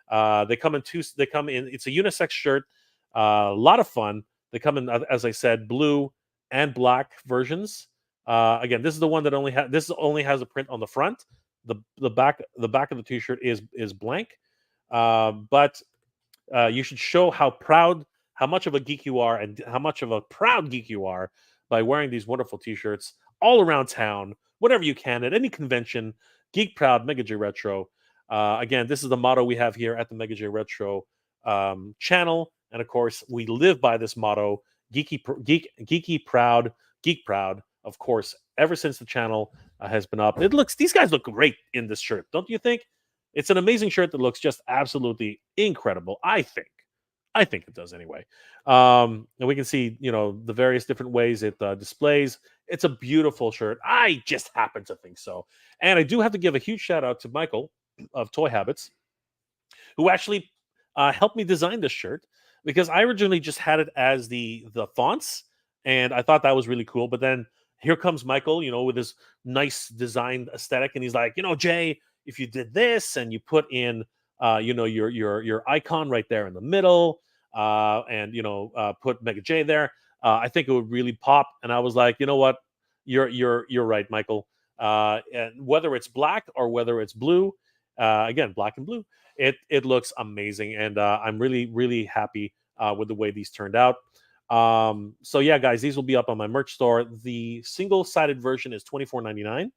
They come in it's a unisex shirt. A lot of fun. They come in, as I said, blue and black versions. Again, this is the one that only has a print on the front. The back of the t-shirt is blank. But you should show how much of a geek you are and how much of a proud geek you are by wearing these wonderful t-shirts all around town, whenever you can, at any convention. Geek Proud, Mega J Retro. Again, this is the motto we have here at the Mega J Retro channel. And of course, we live by this motto, geeky proud, geek proud. Of course, ever since the channel has been up. These guys look great in this shirt, don't you think? It's an amazing shirt that looks just absolutely incredible, I think. I think it does anyway. And we can see, the various different ways it displays. It's a beautiful shirt. I just happen to think so. And I do have to give a huge shout out to Michael of Toy Habits, who actually helped me design this shirt, because I originally just had it as the fonts, and I thought that was really cool. But then here comes Michael, with his nice designed aesthetic, and he's like, Jay, if you did this and you put in, your icon right there in the middle, and put Mega J there, I think it would really pop. And I was like, you know what, you're right, Michael. And whether it's black or whether it's blue, again, black and blue, it looks amazing, and I'm really really happy with the way these turned out. So yeah, guys, these will be up on my merch store. The single-sided version is $24.99.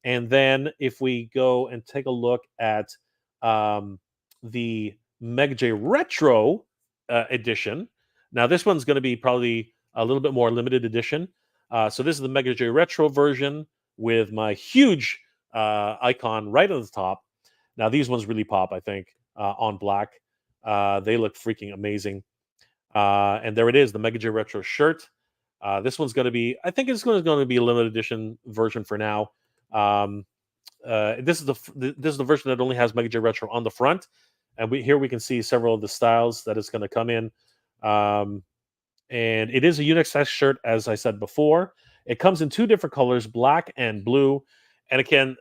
And then if we go and take a look at the Mega J Retro edition, now this one's going to be probably a little bit more limited edition. So this is the Mega J Retro version with my huge icon right on the top. Now these ones really pop, I think, on black. They look freaking amazing. And there it is, the Mega J Retro shirt. This one's going to be, I think it's going to be a limited edition version for now. This is the version that only has Mega J Retro on the front, and here we can see several of the styles that it's going to come in. And it is a unisex shirt, as I said before. It comes in two different colors, black and blue. And again,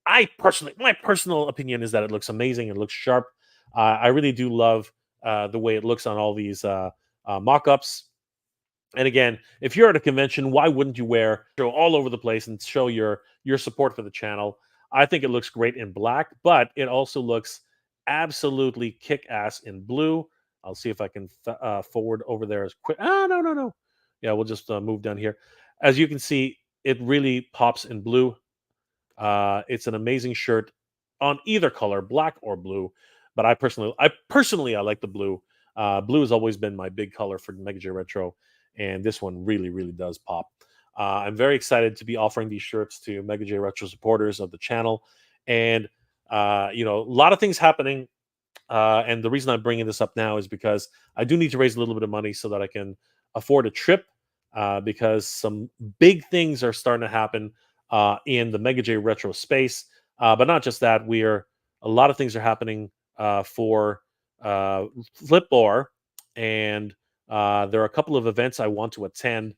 my personal opinion is that it looks amazing. It looks sharp. I really do love the way it looks on all these mock-ups. And again, if you're at a convention, why wouldn't you wear all over the place and show your support for the channel? I think it looks great in black, but it also looks absolutely kick-ass in blue. I'll see if I can forward over there as quick. No. Yeah, we'll just move down here. As you can see, it really pops in blue. It's an amazing shirt on either color, black or blue. But I personally like the blue. Blue has always been my big color for Mega J Retro, and this one really, really does pop. I'm very excited to be offering these shirts to Mega J Retro supporters of the channel, and a lot of things happening. And the reason I'm bringing this up now is because I do need to raise a little bit of money so that I can afford a trip, because some big things are starting to happen in the Mega J Retro space. But not just that, a lot of things are happening for Flipboard, and there are a couple of events I want to attend.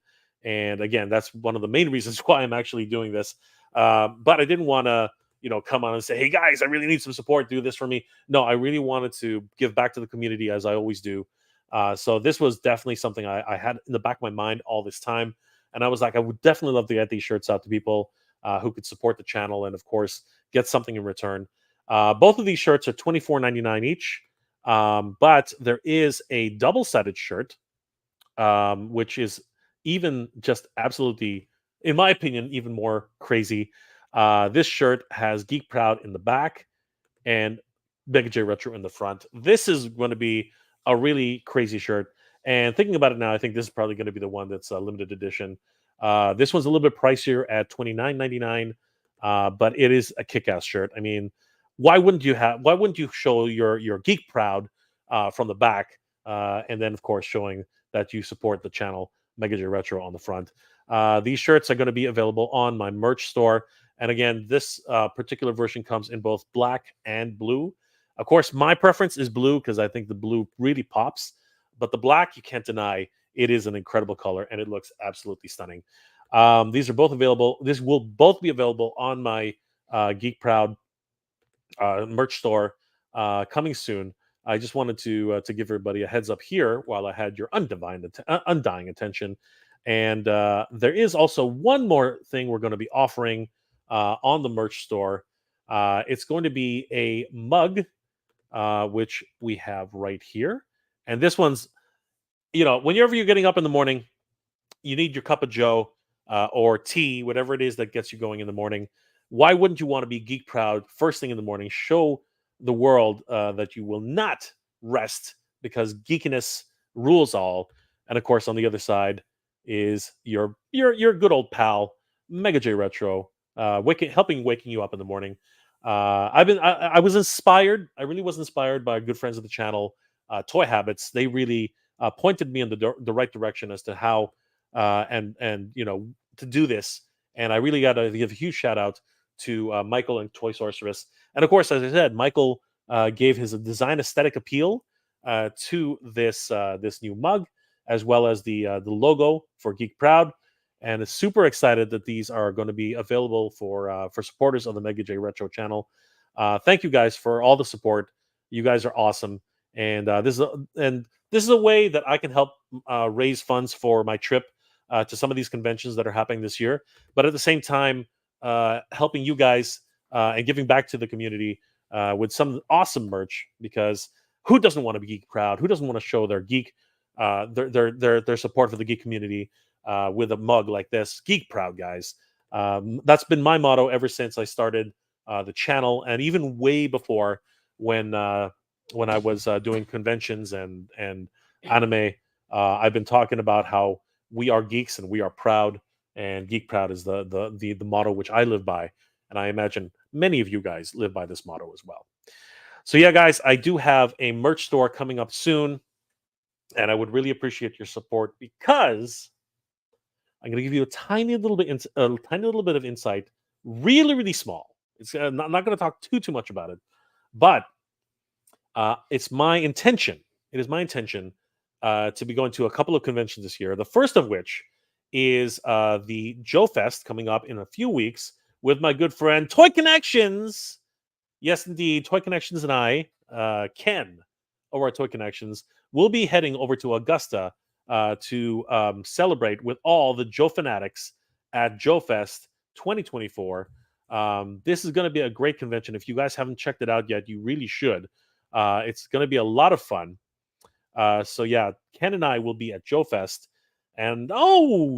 And again, that's one of the main reasons why I'm actually doing this. But I didn't want to, come on and say, hey guys, I really need some support. Do this for me. No, I really wanted to give back to the community, as I always do. So this was definitely something I had in the back of my mind all this time. And I was like, I would definitely love to get these shirts out to people who could support the channel and, of course, get something in return. Both of these shirts are $24.99 each. But there is a double-sided shirt, which is even just absolutely, in my opinion, even more crazy. This shirt has Geek Proud in the back and Mega J Retro in the front. This is going to be a really crazy shirt. And thinking about it now, I think this is probably going to be the one that's a limited edition. This one's a little bit pricier at $29.99, but it is a kick-ass shirt. I mean, why wouldn't you show your Geek Proud from the back, and then of course showing that you support the channel Mega J Retro on the front. These shirts are going to be available on my merch store, and again, this particular version comes in both black and blue. Of course, my preference is blue because I think the blue really pops, but the black, you can't deny, it is an incredible color and it looks absolutely stunning. These are both available. This will both be available on my Geek Proud merch store coming soon. I just wanted to give everybody a heads up here while I had your undying attention. And there is also one more thing we're going to be offering on the merch store. It's going to be a mug, which we have right here. And this one's, whenever you're getting up in the morning, you need your cup of joe or tea, whatever it is that gets you going in the morning. Why wouldn't you want to be geek proud first thing in the morning? Show the world that you will not rest because geekiness rules all. And of course, on the other side is your good old pal Mega J Retro, waking you up in the morning. I was inspired. I really was inspired by good friends of the channel, Toy Habits. They really pointed me in the right direction as to how and to do this. And I really got to give a huge shout out to Michael and Toy Sorceress. And of course, as I said, Michael gave his design aesthetic appeal to this new mug, as well as the logo for Geek Proud. and is super excited that these are going to be available for supporters of the Mega J Retro channel. Thank you guys for all the support. You guys are awesome, and this is a way that I can help raise funds for my trip to some of these conventions that are happening this year. But at the same time, helping you guys and giving back to the community with some awesome merch, because who doesn't want to be geek proud? Who doesn't want to show their geek their support for the geek community with a mug like this? Geek proud, guys. That's been my motto ever since I started the channel, and even way before when I was doing conventions and anime. I've been talking about how we are geeks and we are proud, and geek proud is the motto which I live by, and I imagine many of you guys live by this motto as well. So yeah, guys, I do have a merch store coming up soon, and I would really appreciate your support, because I'm going to give you a tiny little bit of insight, really, really small. It's not going to talk too much about it, but it's my intention. It is my intention to be going to a couple of conventions this year. The first of which is the Joe Fest coming up in a few weeks with my good friend Toy Connections. Yes, indeed. Toy Connections and I, Ken, over at Toy Connections, will be heading over to Augusta to celebrate with all the Joe fanatics at Joe Fest 2024. This is going to be a great convention. If you guys haven't checked it out yet, you really should. It's going to be a lot of fun. So yeah, Ken and I will be at Joe Fest. And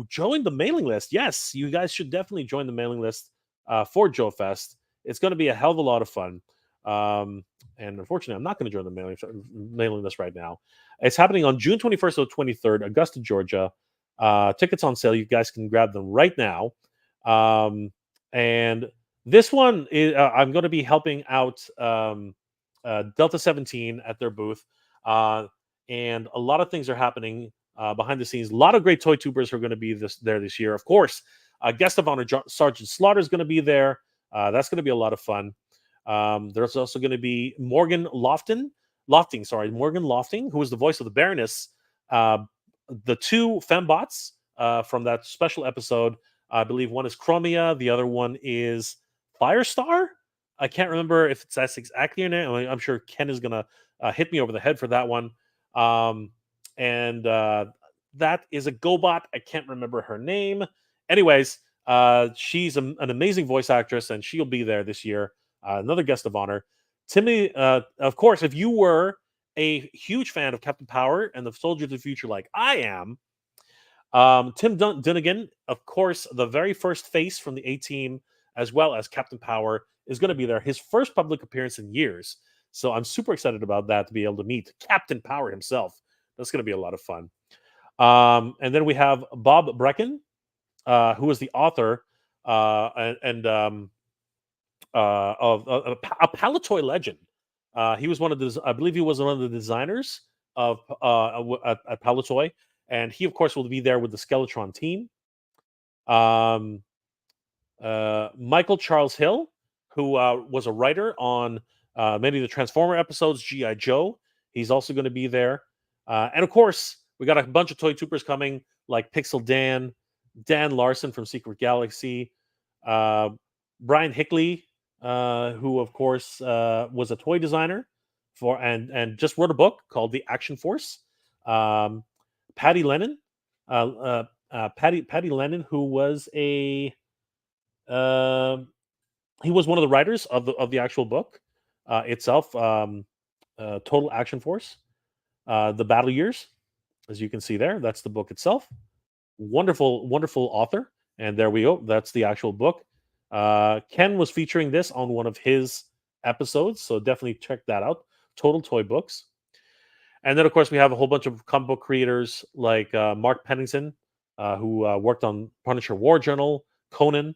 join the mailing list. Yes, you guys should definitely join the mailing list for Joe Fest. It's going to be a hell of a lot of fun. And unfortunately, I'm not going to join the mailing list right now. It's happening on June 21st or 23rd, Augusta, Georgia. Tickets on sale. You guys can grab them right now. And this one, I'm going to be helping out Delta 17 at their booth. And a lot of things are happening behind the scenes. A lot of great toy tubers who are going to be there this year. Of course, guest of honor Sergeant Slaughter is going to be there. That's going to be a lot of fun. There's also going to be Morgan Lofting, who is the voice of the Baroness. The two fembots from that special episode, I believe one is Chromia, the other one is Firestar. I can't remember if that's exactly her name. I'm sure Ken is going to hit me over the head for that one. And that is a GoBot. I can't remember her name. Anyways, she's an amazing voice actress, and she'll be there this year. Another guest of honor. Timmy, of course, if you were a huge fan of Captain Power and the Soldier of the Future like I am, Tim Dunnigan, of course, the very first face from the A-Team, as well as Captain Power, is going to be there. His first public appearance in years. So I'm super excited about that, to be able to meet Captain Power himself. That's going to be a lot of fun. And then we have Bob Brecken, who is the author of a Palatoy legend. He was I believe he was one of the designers of at Palatoy, and he, of course, will be there with the Skeletron team. Michael Charles Hill, who was a writer on many of the Transformer episodes, G.I. Joe. He's also going to be there. And of course, we got a bunch of toy tubers coming, like Pixel Dan, Dan Larson from Secret Galaxy, Brian Hickley, who of course was a toy designer for and just wrote a book called The Action Force. Patty Lennon, Patty Lennon, who was he was one of the writers of the actual book itself, Total Action Force, The Battle Years, as you can see there. That's the book itself. Wonderful, wonderful author. And there we go. That's the actual book. Ken was featuring this on one of his episodes, so definitely check that out. Total Toy Books. And then, of course, we have a whole bunch of comic book creators like Mark Pennington, who worked on Punisher War Journal, Conan.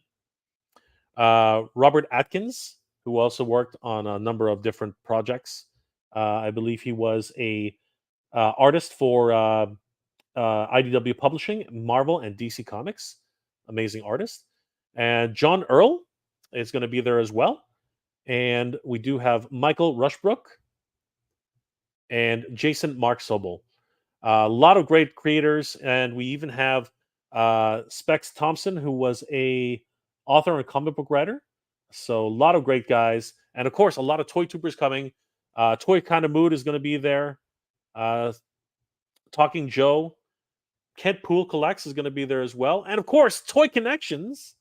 Robert Atkins, who also worked on a number of different projects. I believe he was a artist for IDW Publishing, Marvel, and DC Comics. Amazing artist. And John Earl is going to be there as well. And we do have Michael Rushbrook and Jason Mark Sobel. A lot of great creators, and we even have Specs Thompson, who was a author and comic book writer. So a lot of great guys, and of course, a lot of Toy Tubers coming. Toy Kind of Mood is going to be there. Uh, Talking Joe, Kent Pool Collects is going to be there as well, and of course, Toy Connections.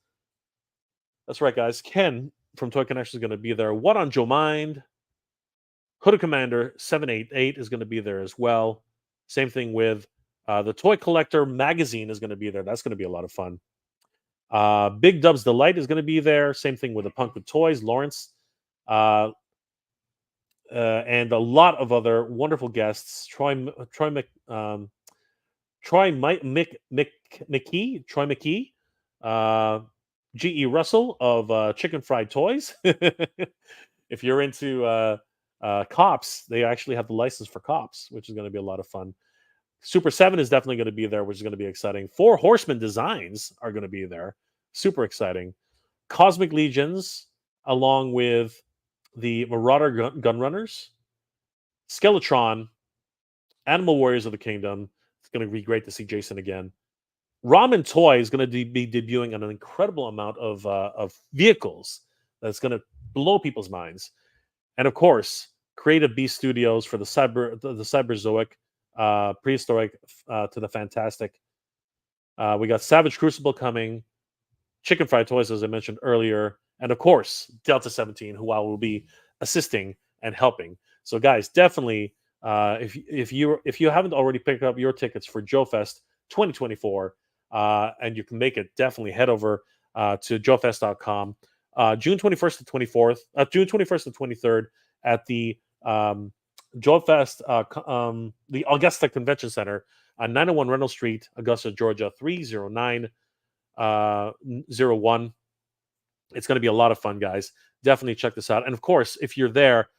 That's right, guys. Ken from Toy Connections is going to be there. What on Joe Mind? Hooded Commander 788 is going to be there as well. Same thing with the Toy Collector magazine is going to be there. That's going to be a lot of fun. Big Dub's Delight is going to be there. Same thing with the Punk with Toys, Lawrence, and a lot of other wonderful guests. Troy McKee, G.E. Russell of Chicken Fried Toys. If you're into Cops, they actually have the license for Cops, which is going to be a lot of fun. Super 7 is definitely going to be there, which is going to be exciting. Four Horsemen Designs are going to be there. Super exciting. Cosmic Legions, along with the Marauder Gunrunners, Skeletron, Animal Warriors of the Kingdom. It's going to be great to see Jason again. Ramen Toy is going to be debuting an incredible amount of vehicles that's going to blow people's minds. And of course, Creative Beast Studios for the Cyberzoic, Prehistoric to the Fantastic. We got Savage Crucible coming, Chicken Fried Toys, as I mentioned earlier, and of course, Delta 17, who I will be assisting and helping. So, guys, definitely, if you haven't already picked up your tickets for Joe Fest 2024, and you can make it, definitely head over to joefest.com. June 21st to 24th, June 21st to 23rd at the Joe Fest, the Augusta Convention Center on 901 Reynolds Street, Augusta, Georgia 30901. It's going to be a lot of fun, guys. Definitely check this out. And of course, if you're there,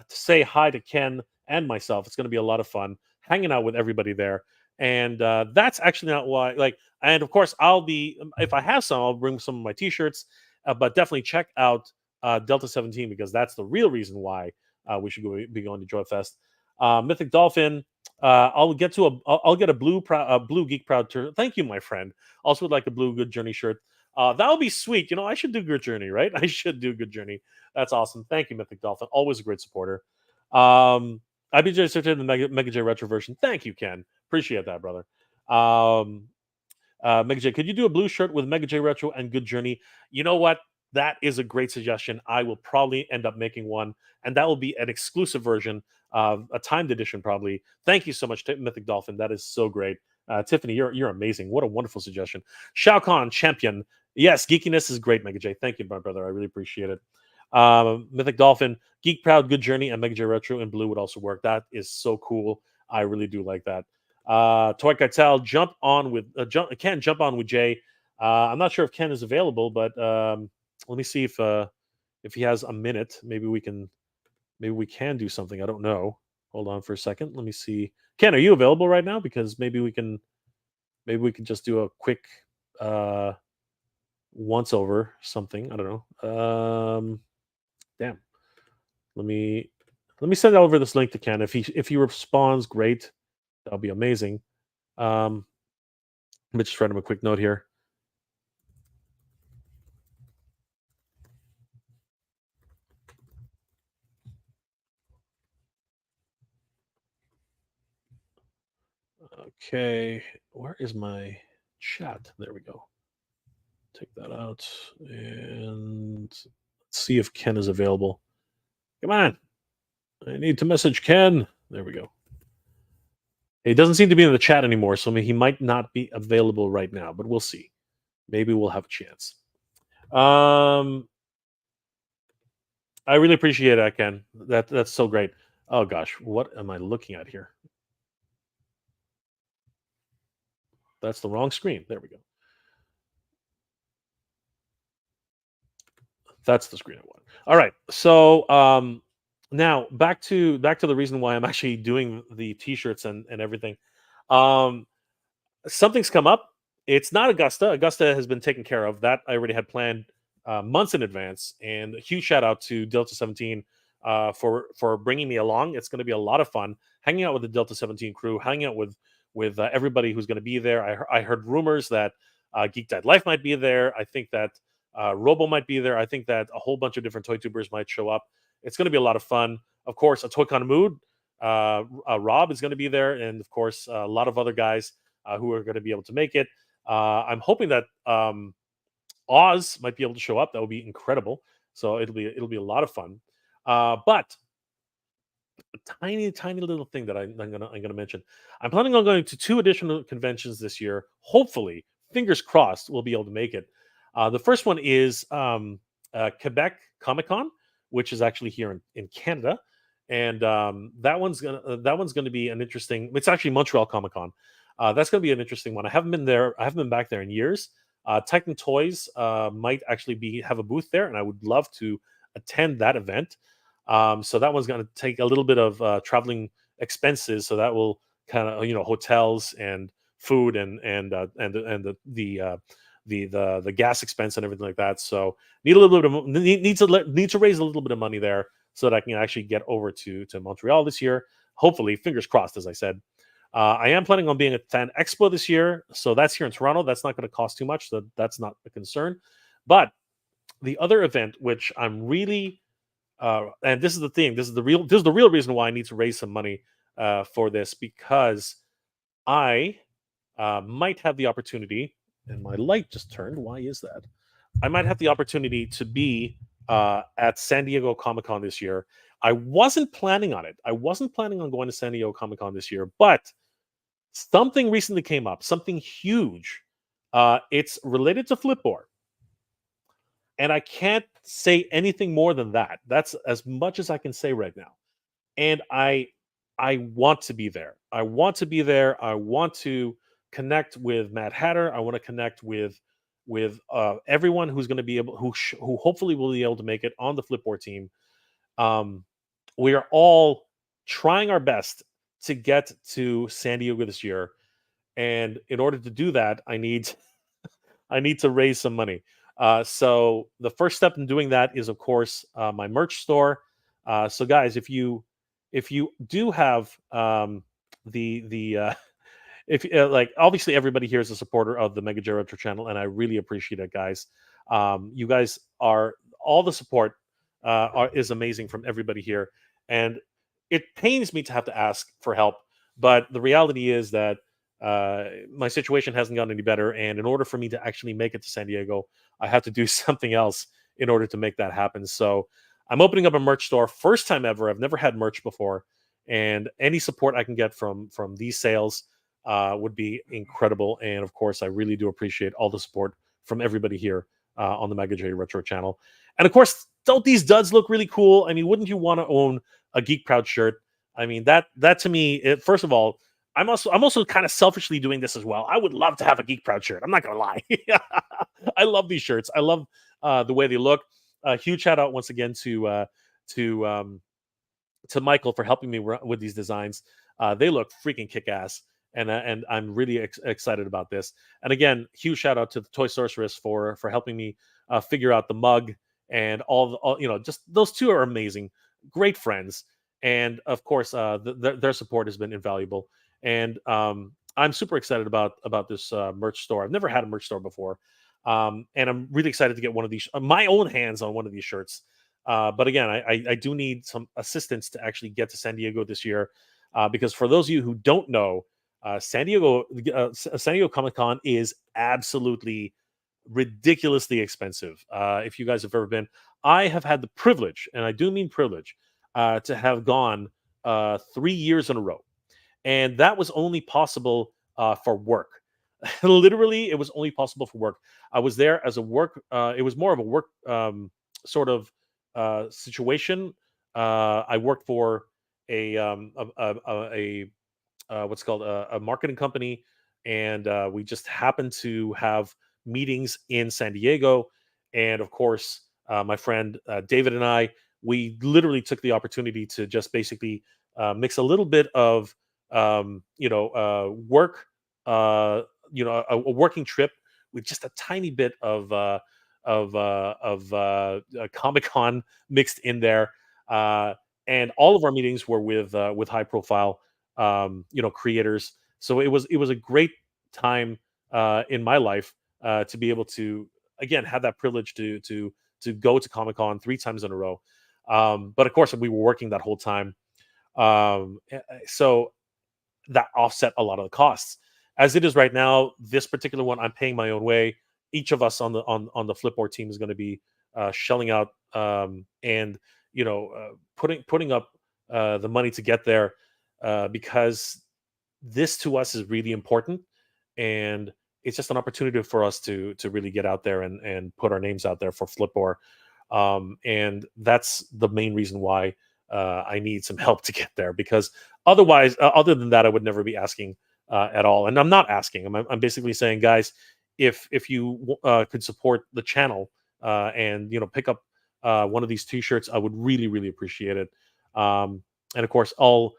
say hi to Ken and myself. It's going to be a lot of fun hanging out with everybody there. And that's actually not why. And of course, I'll be, if I have some, I'll bring some of my T-shirts. But definitely check out Delta 17 because that's the real reason why we should be going to Joy Fest. Mythic Dolphin. I'll get a blue Geek Proud shirt. Thank you, my friend. Also would like a blue Good Journey shirt. That would be sweet. I should do Good Journey, right? I should do Good Journey. That's awesome. Thank you, Mythic Dolphin. Always a great supporter. IBJ certified in the Mega J Retro version. Thank you, Ken. Appreciate that, brother. Mega J, could you do a blue shirt with Mega J Retro and Good Journey? You know what? That is a great suggestion. I will probably end up making one, and that will be an exclusive version, a timed edition, probably. Thank you so much, Mythic Dolphin. That is so great. Tiffany, you're amazing. What a wonderful suggestion. Shao Kahn, champion. Yes, geekiness is great, Mega J. Thank you, my brother. I really appreciate it. Mythic Dolphin, Geek Proud, Good Journey, and Mega J Retro in blue would also work. That is so cool. I really do like that. Toy Cartel, jump on with Jay. I'm not sure if Ken is available, but let me see if he has a minute. Maybe we can do something. I don't know. Hold on for a second. Let me see. Ken, are you available right now? Because maybe we can just do a quick once over something. I don't know. Damn. Let me send over this link to Ken. If he responds, great. That'll be amazing. Let me just write him a quick note here. Okay, where is my chat? There we go. Take that out and let's see if Ken is available. Come on. I need to message Ken. There we go. He doesn't seem to be in the chat anymore, so he might not be available right now, but we'll see. Maybe we'll have a chance. I really appreciate that, Ken. That's so great. Oh gosh, what am I looking at here? That's the wrong screen. There we go. That's the screen I want. All right. So now back to the reason why I'm actually doing the T-shirts and everything. Something's come up. It's not Augusta. Augusta has been taken care of. That I already had planned months in advance. And a huge shout out to Delta 17 for bringing me along. It's going to be a lot of fun hanging out with the Delta 17 crew, hanging out with with everybody who's going to be there. I heard rumors that Geek Died Life might be there. I think that Robo might be there. I think that a whole bunch of different toy tubers might show up. It's going to be a lot of fun. Of course, a Toy-Con Mood, Rob is going to be there, and of course, a lot of other guys who are going to be able to make it. I'm hoping that Oz might be able to show up. That would be incredible. So it'll be a lot of fun. But a tiny little thing that I'm gonna mention. I'm planning on going to 2 additional conventions this year. Hopefully, fingers crossed, we'll be able to make it. The first one is Quebec Comic Con, which is actually here in Canada, and that one's gonna be an interesting. It's actually Montreal Comic Con. That's gonna be an interesting one. I haven't been there. I haven't been back there in years. Titan Toys might actually have a booth there, and I would love to attend that event. So that one's going to take a little bit of traveling expenses. So that will kind of hotels and food and the gas expense and everything like that. So need a little bit of need to raise a little bit of money there so that I can actually get over to Montreal this year. Hopefully, fingers crossed, as I said. I am planning on being at Fan Expo this year, so that's here in Toronto. That's not going to cost too much, so that's not a concern. But the other event, which I'm really and this is the thing, this is the real reason why I need to raise some money for this, because I might have the opportunity, and my light just turned. Why is that? I might have the opportunity to be at San Diego Comic Con this year. I wasn't planning on it. I wasn't planning on going to San Diego Comic Con this year, but something recently came up, something huge. It's related to Flipboard. And I can't say anything more than that. That's as much as I can say right now. And I want to be there. I want to be there. I want to connect with Mad Hatter. I want to connect with everyone who's going to be able who hopefully will be able to make it on the Flipboard team. Um, we are all trying our best to get to San Diego this year, and in order to do that, I need to raise some money. So the first step in doing that is, of course, my merch store. So guys, if you do have the if like, obviously everybody here is a supporter of the Mega J Retro channel, and I really appreciate it, guys. You guys are all the support is amazing from everybody here, and it pains me to have to ask for help, but the reality is that my situation hasn't gotten any better, and in order for me to actually make it to San Diego, I have to do something else in order to make that happen. So I'm opening up a merch store, first time ever. I've never had merch before, and any support I can get from these sales would be incredible. And of course, I really do appreciate all the support from everybody here on the Mega J Retro channel. And of course, don't these duds look really cool? I mean, wouldn't you want to own a Geek Proud shirt? I mean, that to me, first of all, I'm also kind of selfishly doing this as well. I would love to have a Geek Proud shirt. I'm not gonna lie. I love these shirts. I love the way they look. Huge shout out once again to Michael for helping me with these designs. They look freaking kick ass, and I'm really excited about this. And again, huge shout out to the Toy Sorceress for helping me figure out the mug and all just those two are amazing, great friends, and of course their support has been invaluable. And I'm super excited about this merch store. I've never had a merch store before, and I'm really excited to get one of these, my own hands on one of these shirts. But again, I do need some assistance to actually get to San Diego this year, because for those of you who don't know, San Diego Comic Con is absolutely ridiculously expensive. If you guys have ever been, I have had the privilege, and I do mean privilege, to have gone 3 years in a row, and that was only possible for work. Literally, it was only possible for work. I was there as a work. It was more of a work sort of situation. I worked for a what's called a marketing company, and we just happened to have meetings in San Diego. And of course, my friend David and I, we literally took the opportunity to just basically mix a little bit of work, a working trip with just a tiny bit of Comic Con mixed in there, and all of our meetings were with high profile creators. So it was a great time in my life to be able to again have that privilege to go to Comic Con 3 times in a row. But of course, we were working that whole time, so that offset a lot of the costs. As it is right now, this particular one, I'm paying my own way. Each of us on the Flipboard team is going to be shelling out and putting up the money to get there because this to us is really important, and it's just an opportunity for us to really get out there and put our names out there for Flipboard. And that's the main reason why I need some help to get there, because otherwise, other than that, I would never be asking at all. And I'm not asking. I'm basically saying, guys, if you could support the channel and pick up one of these T-shirts, I would really really appreciate it. And of course, all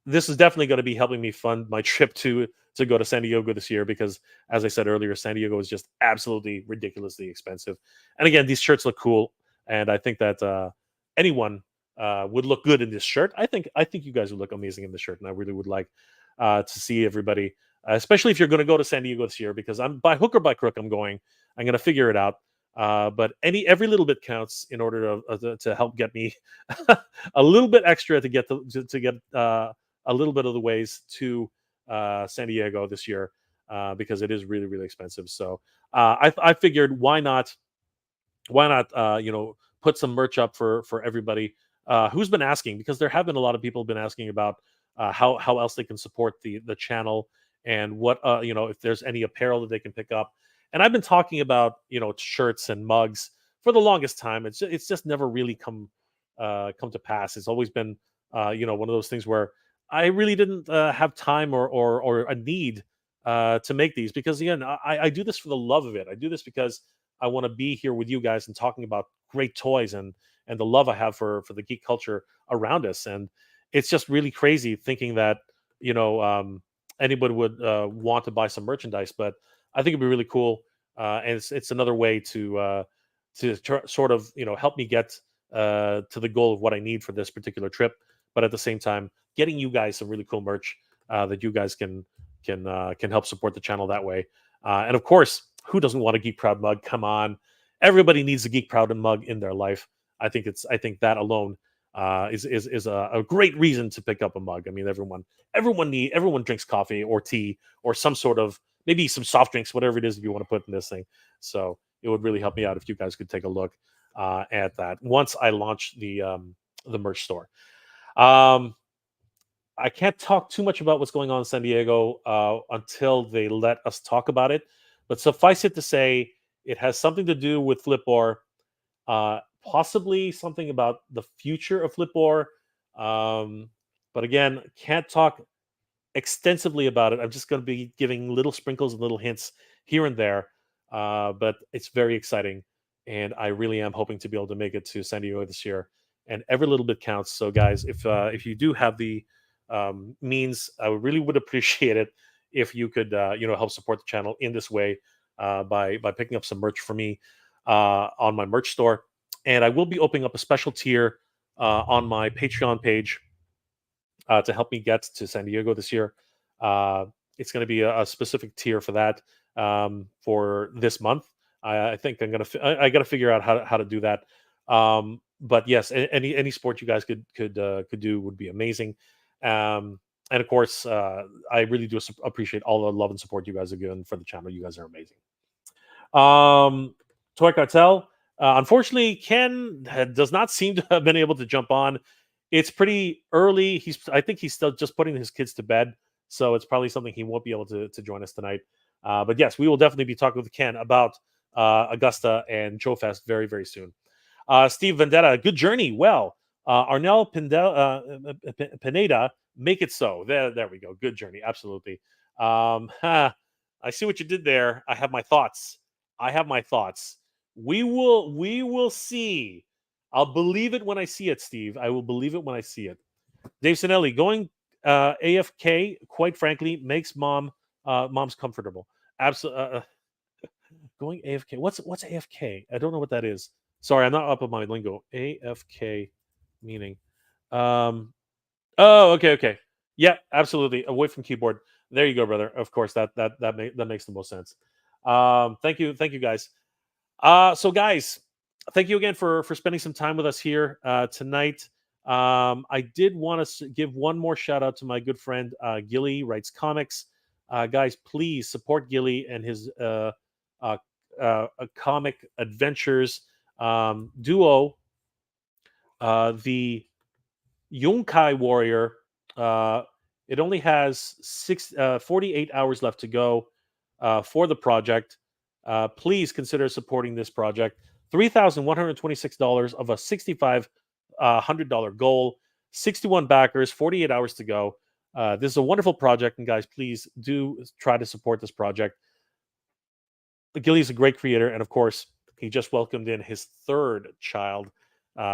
this is definitely going to be helping me fund my trip to go to San Diego this year, because as I said earlier, San Diego is just absolutely ridiculously expensive. And again, these shirts look cool, and I think that anyone would look good in this shirt. I think you guys would look amazing in this shirt, and I really would like to see everybody, especially if you're going to go to San Diego this year, because I'm by hook or by crook. I'm going. I'm going to figure it out. But every little bit counts in order to help get me a little bit extra to get to get a little bit of the ways to San Diego this year, because it is really really expensive. So I figured why not put some merch up for everybody who's been asking, because there have been a lot of people been asking about how else they can support the channel, and what if there's any apparel that they can pick up. And I've been talking about shirts and mugs for the longest time. It's just never really come to pass. It's always been one of those things where I really didn't have time or a need to make these, because again, I do this for the love of it. I do this because I want to be here with you guys and talking about great toys and the love I have for the geek culture around us. And it's just really crazy thinking that anybody would want to buy some merchandise, but I think it'd be really cool, and it's another way to sort of help me get to the goal of what I need for this particular trip, but at the same time getting you guys some really cool merch that you guys can help support the channel that way. And of course, who doesn't want a Geek Proud mug? Come on, everybody needs a Geek Proud mug in their life. I think that alone is a great reason to pick up a mug. I mean, everyone drinks coffee or tea or some sort of, maybe some soft drinks, whatever it is you want to put in this thing. So it would really help me out if you guys could take a look at that once I launch the merch store. I can't talk too much about what's going on in San Diego until they let us talk about it. But suffice it to say, it has something to do with Flipboard, possibly something about the future of Flipboard. But again, can't talk extensively about it. I'm just going to be giving little sprinkles and little hints here and there. But it's very exciting, and I really am hoping to be able to make it to San Diego this year. And every little bit counts. So, guys, if you do have the means, I really would appreciate it if you could help support the channel in this way by picking up some merch for me on my merch store. And I will be opening up a special tier on my Patreon page to help me get to San Diego this year. It's going to be a specific tier for that for this month. I think I got to figure out how to do that. But yes, any sport you guys could do would be amazing. And of course, I really do appreciate all the love and support you guys are giving for the channel. You guys are amazing. Toy Cartel. Unfortunately, Ken does not seem to have been able to jump on. It's pretty early. I think he's still just putting his kids to bed, so it's probably something he won't be able to join us tonight. But yes, we will definitely be talking with Ken about Augusta and Joe Fest very, very soon. Steve Vendetta, good journey. Well, Arnell Pineda, make it so. There we go. Good journey. Absolutely. I see what you did there. I have my thoughts. We will see. I'll believe it when I see it, Steve. I will believe it when I see it. Dave Sinelli, going AFK, quite frankly, makes mom's comfortable. Absolutely. Going AFK. What's AFK? I don't know what that is. Sorry, I'm not up on my lingo. AFK meaning. Oh, okay. Yeah, absolutely. Away from keyboard. There you go, brother. Of course, that makes the most sense. Thank you guys. So guys, thank you again for spending some time with us here tonight. I did want to give one more shout out to my good friend Gilly Writes Comics. Guys, please support Gilly and his uh, comic adventures duo, the Yoonkai Warrior. Uh, it only has 48 hours left to go for the project. Please consider supporting this project. $3,126 of a $6,500 goal. 61 backers. 48 hours to go. This is a wonderful project, and guys, please do try to support this project. Gilly's a great creator, and of course, he just welcomed in his third child.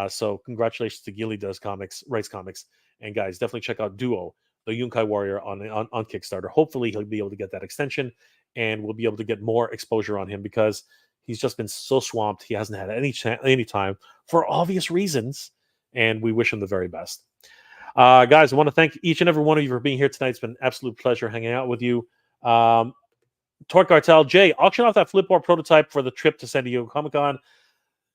So congratulations to Gilly Does Comics, Writes Comics, and guys, definitely check out Duo, the Yoonkai Warrior on Kickstarter. Hopefully, he'll be able to get that extension, and we'll be able to get more exposure on him because he's just been so swamped. He hasn't had any time for obvious reasons, and we wish him the very best. Guys, I want to thank each and every one of you for being here tonight. It's been an absolute pleasure hanging out with you. Torque Cartel, Jay, auction off that Flipboard prototype for the trip to San Diego Comic-Con.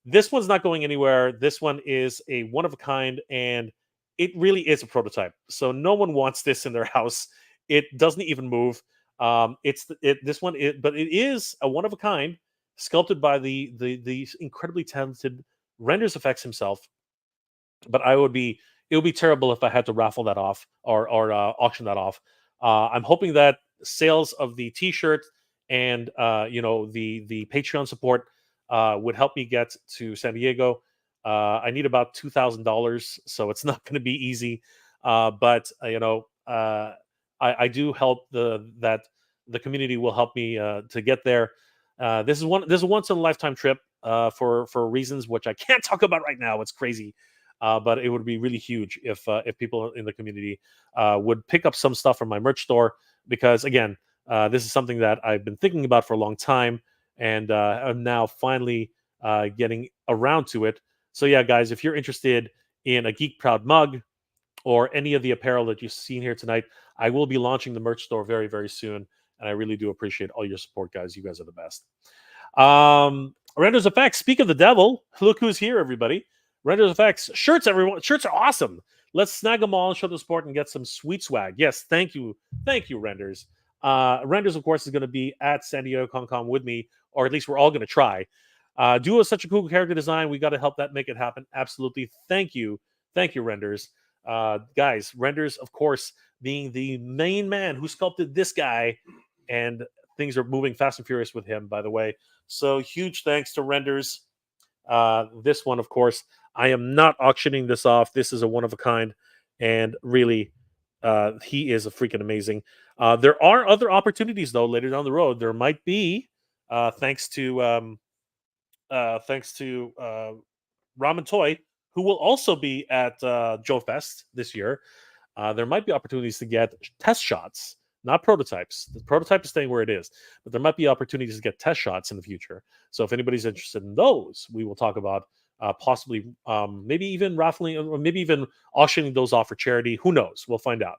This one's not going anywhere. This one is a one-of-a-kind, and it really is a prototype. So no one wants this in their house. It doesn't even move. But it is a one-of-a-kind, sculpted by the incredibly talented Renders Effects himself. But it would be terrible if I had to raffle that off or auction that off. I'm hoping that sales of the T-shirt and the Patreon support would help me get to San Diego. I need about $2,000, so it's not going to be easy. But I do hope that the community will help me to get there. This is a once in a lifetime trip for reasons which I can't talk about right now. It's crazy. But it would be really huge if people in the community would pick up some stuff from my merch store, because again, this is something that I've been thinking about for a long time, and I'm now finally getting around to it. So yeah, guys, if you're interested in a Geek Proud mug or any of the apparel that you've seen here tonight, I will be launching the merch store very, very soon, and I really do appreciate all your support, guys. You guys are the best. Renders Effects, speak of the devil, look who's here, everybody. Renders Effects shirts, everyone. Shirts are awesome. Let's snag them all and show the support and get some sweet swag. Yes, thank you, Renders. Renders, of course, is going to be at San Diego Comic-Con with me, or at least we're all going to try. Duo is such a cool character design. We got to help that make it happen. Absolutely. Thank you, Renders. Guys, Renders, of course, being the main man who sculpted this guy, and things are moving fast and furious with him, by the way. So huge thanks to Renders. This one, of course, I am not auctioning this off. This is a one of a kind, and really, he is a freaking amazing. There are other opportunities though later down the road. There might be, thanks to Ramen Toy, who will also be at Joe Fest this year. There might be opportunities to get test shots, not prototypes. The prototype is staying where it is, but there might be opportunities to get test shots in the future. So if anybody's interested in those, we will talk about possibly maybe even raffling, or maybe even auctioning those off for charity. Who knows? We'll find out.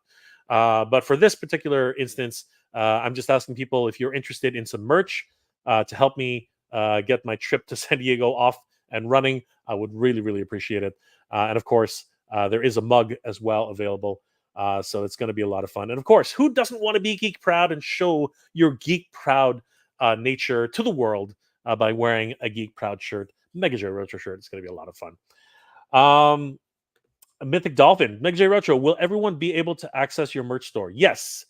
But for this particular instance, I'm just asking people if you're interested in some merch to help me get my trip to San Diego off and running. I would really, really appreciate it. And of course, there is a mug as well available. So it's going to be a lot of fun. And of course, who doesn't want to be geek proud and show your geek proud nature to the world by wearing a geek proud shirt, Mega J Retro shirt? It's going to be a lot of fun. Mythic Dolphin, Mega J Retro, will everyone be able to access your merch store? Yes,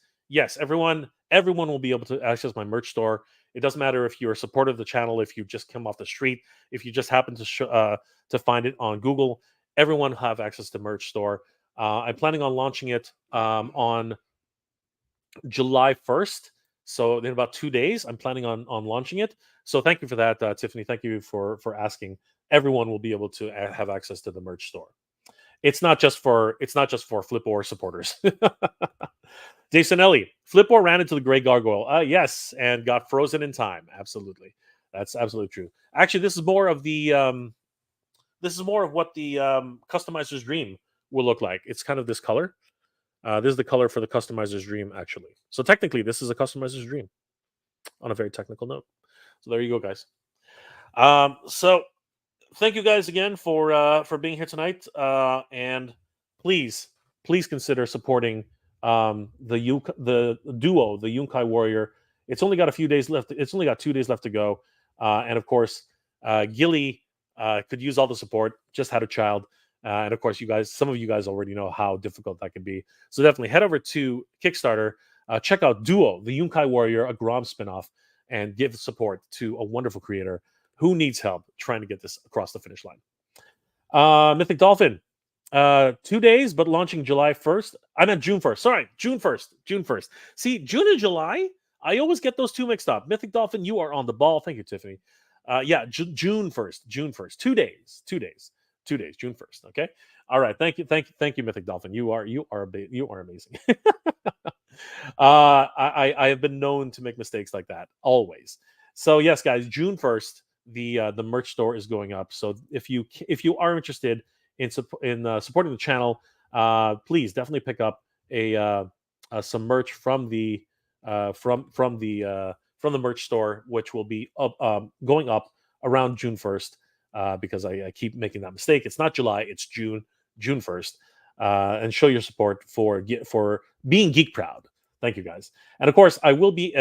everyone will be able to access my merch store. It doesn't matter if you're a supporter of the channel, if you just come off the street, if you just happen to find it on Google. Everyone will have access to merch store. I'm planning on launching it on July 1st. So in about 2 days, I'm planning on launching it. So thank you for that, Tiffany. Thank you for asking. Everyone will be able to have access to the merch store. It's not just for Flipboard supporters. Jason Ellie, Flipboard ran into the Gray Gargoyle. Yes, and got frozen in time. Absolutely, that's absolutely true. Actually, this is more of what the customizer's dream will look like. It's kind of this color. This is the color for the customizer's dream, actually. So technically, this is a customizer's dream on a very technical note. So there you go, guys. So thank you guys again for being here tonight. And please, please consider supporting the duo, the Yoonkai Warrior. It's only got a few days left. It's only got 2 days left to go. And of course, Gilly could use all the support. Just had a child. And of course, some of you guys already know how difficult that can be. So definitely head over to Kickstarter, check out Duo, the Yoonkai Warrior, a Grom spinoff, and give support to a wonderful creator who needs help trying to get this across the finish line. Mythic Dolphin, 2 days, but launching July 1st. I meant June 1st. Sorry, June 1st. June 1st. See, June and July, I always get those two mixed up. Mythic Dolphin, you are on the ball. Thank you, Tiffany. Yeah, June 1st. June 1st. 2 days. 2 days. 2 days. June 1st. Okay. All right. Thank you, Mythic Dolphin. You are amazing. I have been known to make mistakes like that always. So yes, guys, June 1st, the merch store is going up. So if you are interested in supporting the channel, please definitely pick up some merch from the merch store, which will be going up around June 1st. Because I keep making that mistake. It's not July, it's June 1st. And show your support for being geek proud. Thank you, guys. And of course, I will be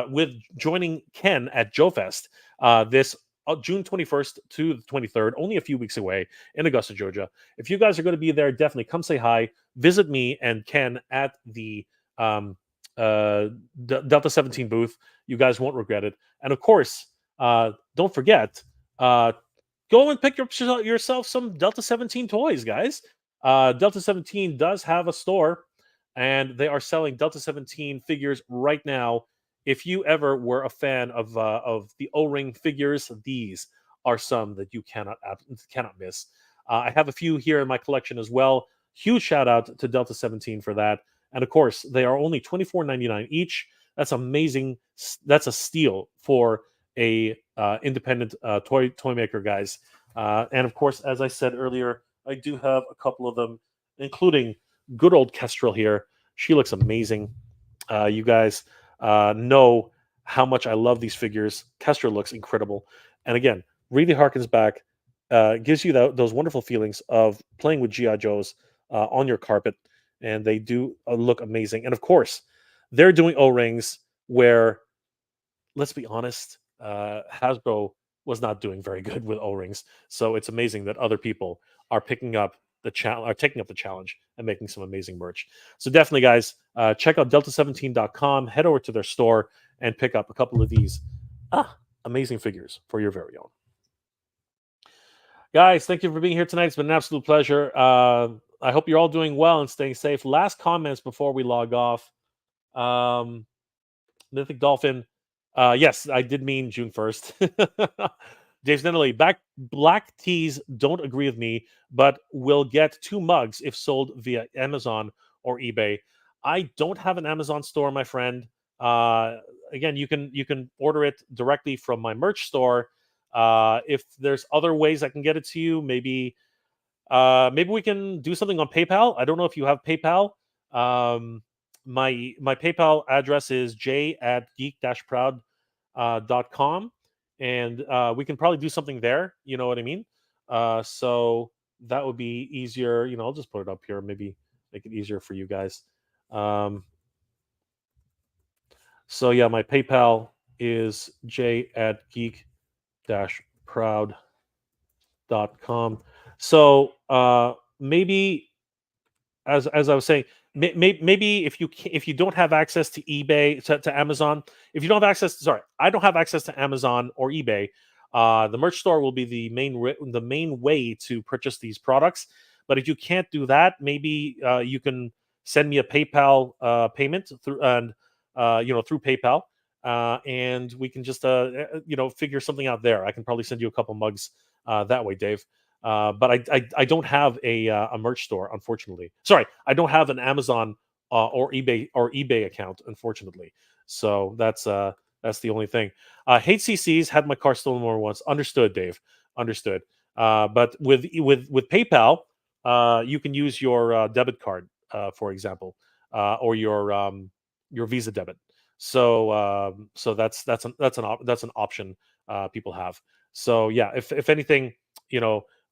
with joining Ken at Joe Fest this June 21st to the 23rd, only a few weeks away in Augusta, Georgia. If you guys are going to be there, definitely come say hi. Visit me and Ken at the Delta 17 booth. You guys won't regret it. And of course, don't forget, go and pick yourself some Delta 17 toys, guys. Delta 17 does have a store, and they are selling Delta 17 figures right now. If you ever were a fan of the O-ring figures, these are some that you cannot miss. I have a few here in my collection as well. Huge shout out to Delta 17 for that. And of course, they are only $24.99 each. That's amazing. That's a steal for a independent toy maker, guys. And of course, as I said earlier, I do have a couple of them, including good old Kestrel here. She looks amazing. You guys know how much I love these figures. Kestrel looks incredible. And again, really harkens back, gives you those wonderful feelings of playing with G.I. Joes on your carpet. And they do look amazing. And of course, they're doing O-rings where, let's be honest, Hasbro was not doing very good with O-rings. So it's amazing that other people are taking up the challenge and making some amazing merch. So definitely, guys, check out delta17.com, head over to their store and pick up a couple of these amazing figures for your very own. Guys, thank you for being here tonight. It's been an absolute pleasure. I hope you're all doing well and staying safe. Last comments before we log off. Mythic Dolphin. Yes, I did mean June 1st. Dave Denley, Black Tees don't agree with me, but will get 2 mugs if sold via Amazon or eBay. I don't have an Amazon store, my friend. Again, you can order it directly from my merch store. If there's other ways I can get it to you, maybe we can do something on PayPal. I don't know if you have PayPal. My PayPal address is j@geek-proud.com, and we can probably do something there. You know what I mean? So that would be easier. I'll just put it up here. Maybe make it easier for you guys. So yeah, my PayPal is j@geek-proud.com. So maybe, as I was saying, maybe if you don't have access to eBay to Amazon, if you don't have access, I don't have access to Amazon or eBay. The merch store will be the main way to purchase these products. But if you can't do that, maybe you can send me a PayPal payment through PayPal, and we can just figure something out there. I can probably send you a couple mugs that way, Dave. But I don't have a merch store, unfortunately. Sorry, I don't have an Amazon or eBay account, unfortunately. So that's the only thing. Hate CCs, had my car stolen more once. Understood, Dave. Understood. But with PayPal, you can use your debit card for example, or your Visa debit. So that's an option people have. So yeah, if anything,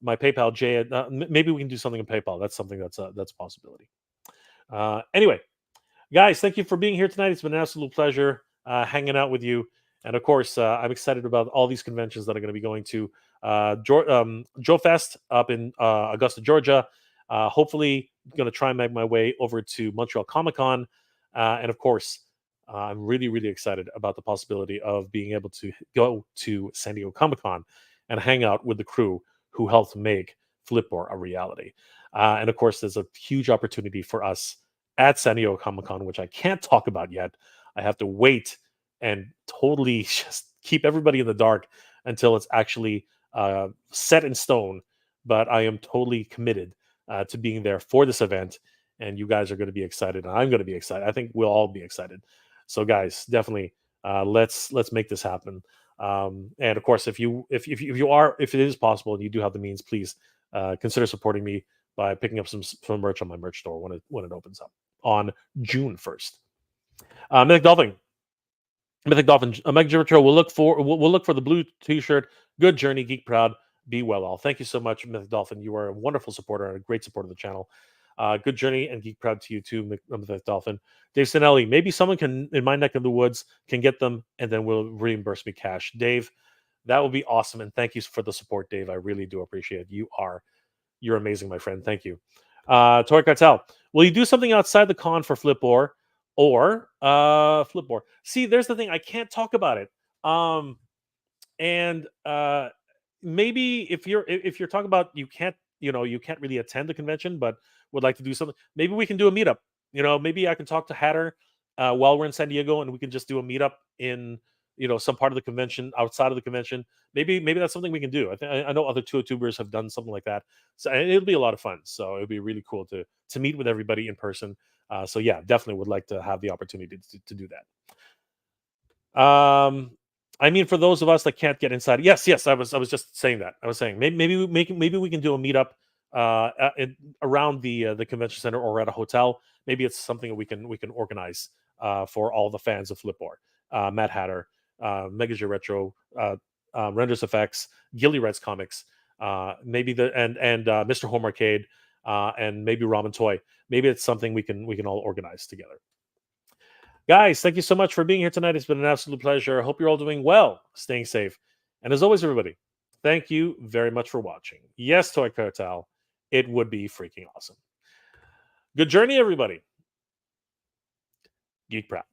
my PayPal, Jay, maybe we can do something in PayPal. That's something that's a possibility. Anyway, guys, thank you for being here tonight. It's been an absolute pleasure hanging out with you. And of course, I'm excited about all these conventions that are going to be going to Joe Fest up in Augusta, Georgia. Hopefully, going to try and make my way over to Montreal Comic Con. And of course, I'm really, really excited about the possibility of being able to go to San Diego Comic Con and hang out with the crew who helped make Flipboard a reality. And of course, there's a huge opportunity for us at San Diego Comic Con, which I can't talk about yet. I have to wait and totally just keep everybody in the dark until it's actually set in stone. But I am totally committed to being there for this event, and you guys are going to be excited, and I'm going to be excited. I think we'll all be excited. So, guys, definitely let's make this happen. And of course, if it is possible and you do have the means, please consider supporting me by picking up some merch on my merch store when it opens up on June 1st. Mythic Dolphin, Mike Givertro will look for the blue T-shirt. Good journey, geek proud, be well all. Thank you so much, Mythic Dolphin. You are a wonderful supporter and a great supporter of the channel. Good journey and geek proud to you too, Mythic Dolphin. Dave Sinelli, maybe someone can in my neck of the woods can get them and then will reimburse me cash. Dave, that would be awesome, and thank you for the support, Dave. I really do appreciate it. You're amazing, my friend. Thank you. Tori Cartel, will you do something outside the con for Flipboard or Flipboard? See, there's the thing. I can't talk about it. And maybe if you're talking about you can't really attend the convention, but would like to do something. Maybe we can do a meetup. Maybe I can talk to Hatter while we're in San Diego, and we can just do a meetup in some part of the convention outside of the convention. Maybe that's something we can do. I know other tubers have done something like that, so it'll be a lot of fun. So it'll be really cool to meet with everybody in person. So yeah, definitely would like to have the opportunity to do that. I mean, for those of us that can't get inside, yes, I was just saying that. I was saying maybe we can do a meetup around the convention center or at a hotel. Maybe it's something that we can organize for all the fans of Flipboard. Matt Hatter, Mega J Retro, Renders Effects, Gilly Writes Comics, maybe Mr. Home Arcade, and maybe Ramen Toy. Maybe it's something we can all organize together. Guys, thank you so much for being here tonight. It's been an absolute pleasure. I hope you're all doing well, staying safe. And as always, everybody, thank you very much for watching. Yes, Toy Cartel, it would be freaking awesome. Good journey, everybody. Geek proud.